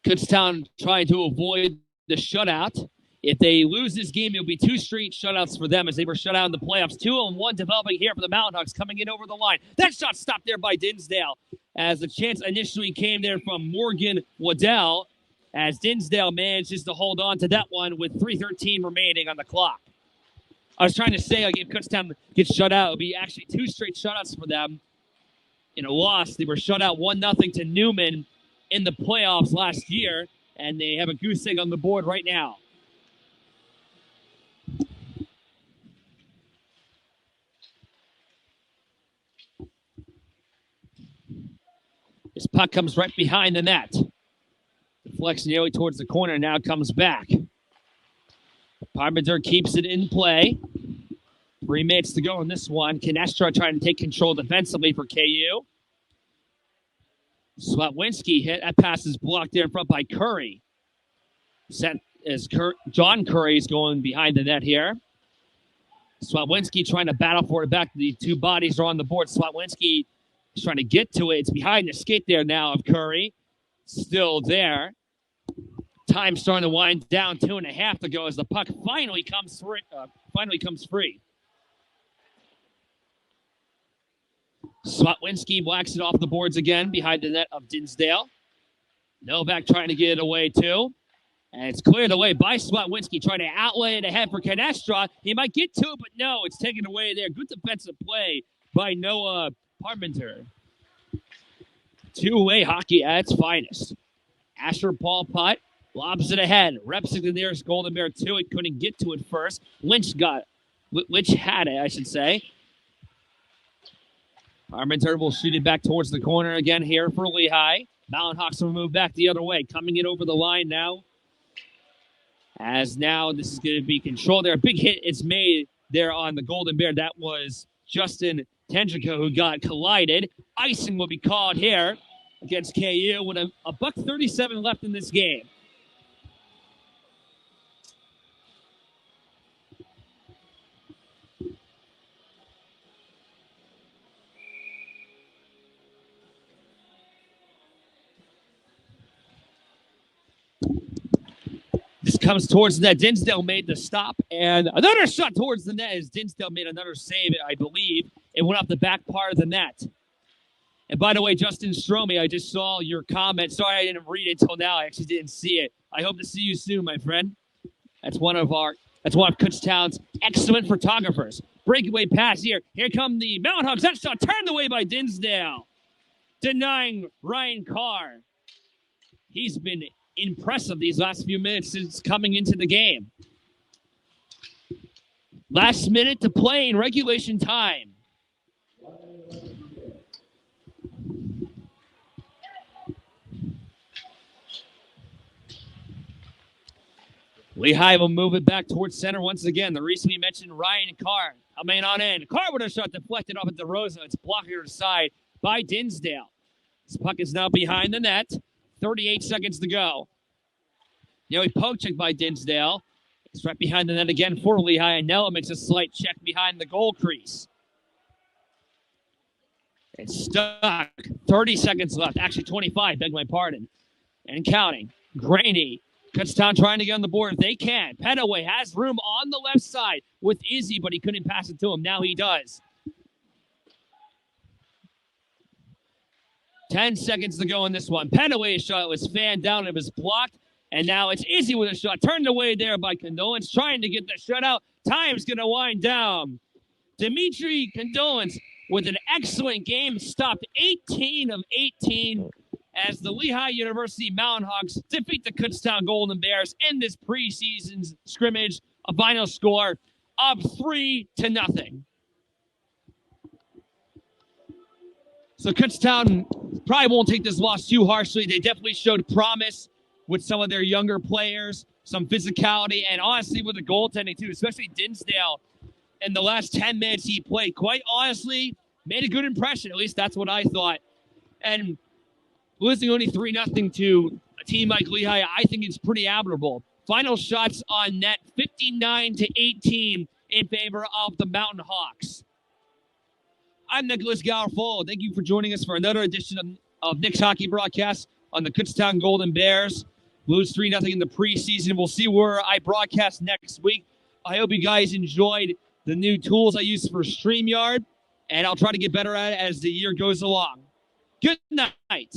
Kutztown trying to avoid the shutout. If they lose this game, it'll be 2 straight shutouts for them as they were shut out in the playoffs. 2-1 developing here for the Mountain Hawks coming in over the line. That shot stopped there by Dinsdale as the chance initially came there from Morgan Waddell as Dinsdale manages to hold on to that one with 3:13 remaining on the clock. I was trying to say, like, if Kutztown gets shut out, it'll be actually 2 straight shutouts for them. In a loss, they were shut out 1-0 to Newman in the playoffs last year, and they have a goose egg on the board right now. This puck comes right behind the net. Deflects nearly towards the corner, now comes back. Parmenter keeps it in play. 3 minutes to go in this one. Canestra trying to take control defensively for KU. Swatwinski hit. That pass is blocked there in front by Curry. Set as John Curry is going behind the net here. Swatwinski trying to battle for it back. The 2 bodies are on the board. Swatwinski is trying to get to it. It's behind the skate there now of Curry. Still there. Time starting to wind down. 2.5 to go as the puck finally comes free. Swatwinski whacks it off the boards again behind the net of Dinsdale. Novak trying to get it away too. And it's cleared away by Swatwinski trying to outlay it ahead for Canestra. He might get to it, but no, it's taken away there. Good defensive play by Noah Parmenter. 2-way hockey at its finest. Asher Paul Putt lobs it ahead. Reps to the nearest Golden Bear 2. He couldn't get to it first. Lynch had it, I should say. Parmenter will shoot it back towards the corner again here for Lehigh. Mountain Hawks will move back the other way. Coming in over the line now. As now this is going to be controlled there. A big hit is made there on the Golden Bear. That was Justin Tendrico who got collided. Icing will be called here against KU with a $1:37 left in this game. This comes towards the net. Dinsdale made the stop, and another shot towards the net as Dinsdale made another save, I believe. It went off the back part of the net. And by the way, Justin Stromey, I just saw your comment. Sorry I didn't read it until now. I actually didn't see it. I hope to see you soon, my friend. That's one of Kutztown's excellent photographers. Breakaway pass here. Here come the Mountain Hawks. That shot turned away by Dinsdale. Denying Ryan Carr. He's been impressive these last few minutes since coming into the game. Last minute to play in regulation time. Lehigh will move it back towards center once again. The recently mentioned Ryan Carr coming on in. Carr with a shot deflected off at DeRosa. It's blocked here to the side by Dinsdale. This puck is now behind the net. 38 seconds to go. Nearly poke check by Dinsdale. It's right behind the net again for Lehigh, and Nella makes a slight check behind the goal crease. It's stuck. 30 seconds left. Actually, 25. Beg my pardon. And counting. Graney. Kutztown trying to get on the board. They can. Petaway has room on the left side with Izzy, but he couldn't pass it to him. Now he does. 10 seconds to go in this one. Petaway's shot was fanned down. It was blocked. And now it's Izzy with a shot. Turned away there by Condolence. Trying to get the shutout. Time's going to wind down. Dimitri Condolence with an excellent game. Stopped 18 of 18 as the Lehigh University Mountain Hawks defeat the Kutztown Golden Bears in this preseason scrimmage. A final score of 3-0. So Kutztown probably won't take this loss too harshly. They definitely showed promise with some of their younger players, some physicality, and honestly with the goaltending too, especially Dinsdale. In the last 10 minutes he played, quite honestly, made a good impression. At least that's what I thought. And losing only 3-0 to a team like Lehigh, I think it's pretty admirable. Final shots on net, 59-18 in favor of the Mountain Hawks. I'm Nicholas Garofalo. Thank you for joining us for another edition of Nick's Hockey Broadcast on the Kutztown Golden Bears. Lose 3-0 in the preseason. We'll see where I broadcast next week. I hope you guys enjoyed the new tools I use for StreamYard, and I'll try to get better at it as the year goes along. Good night.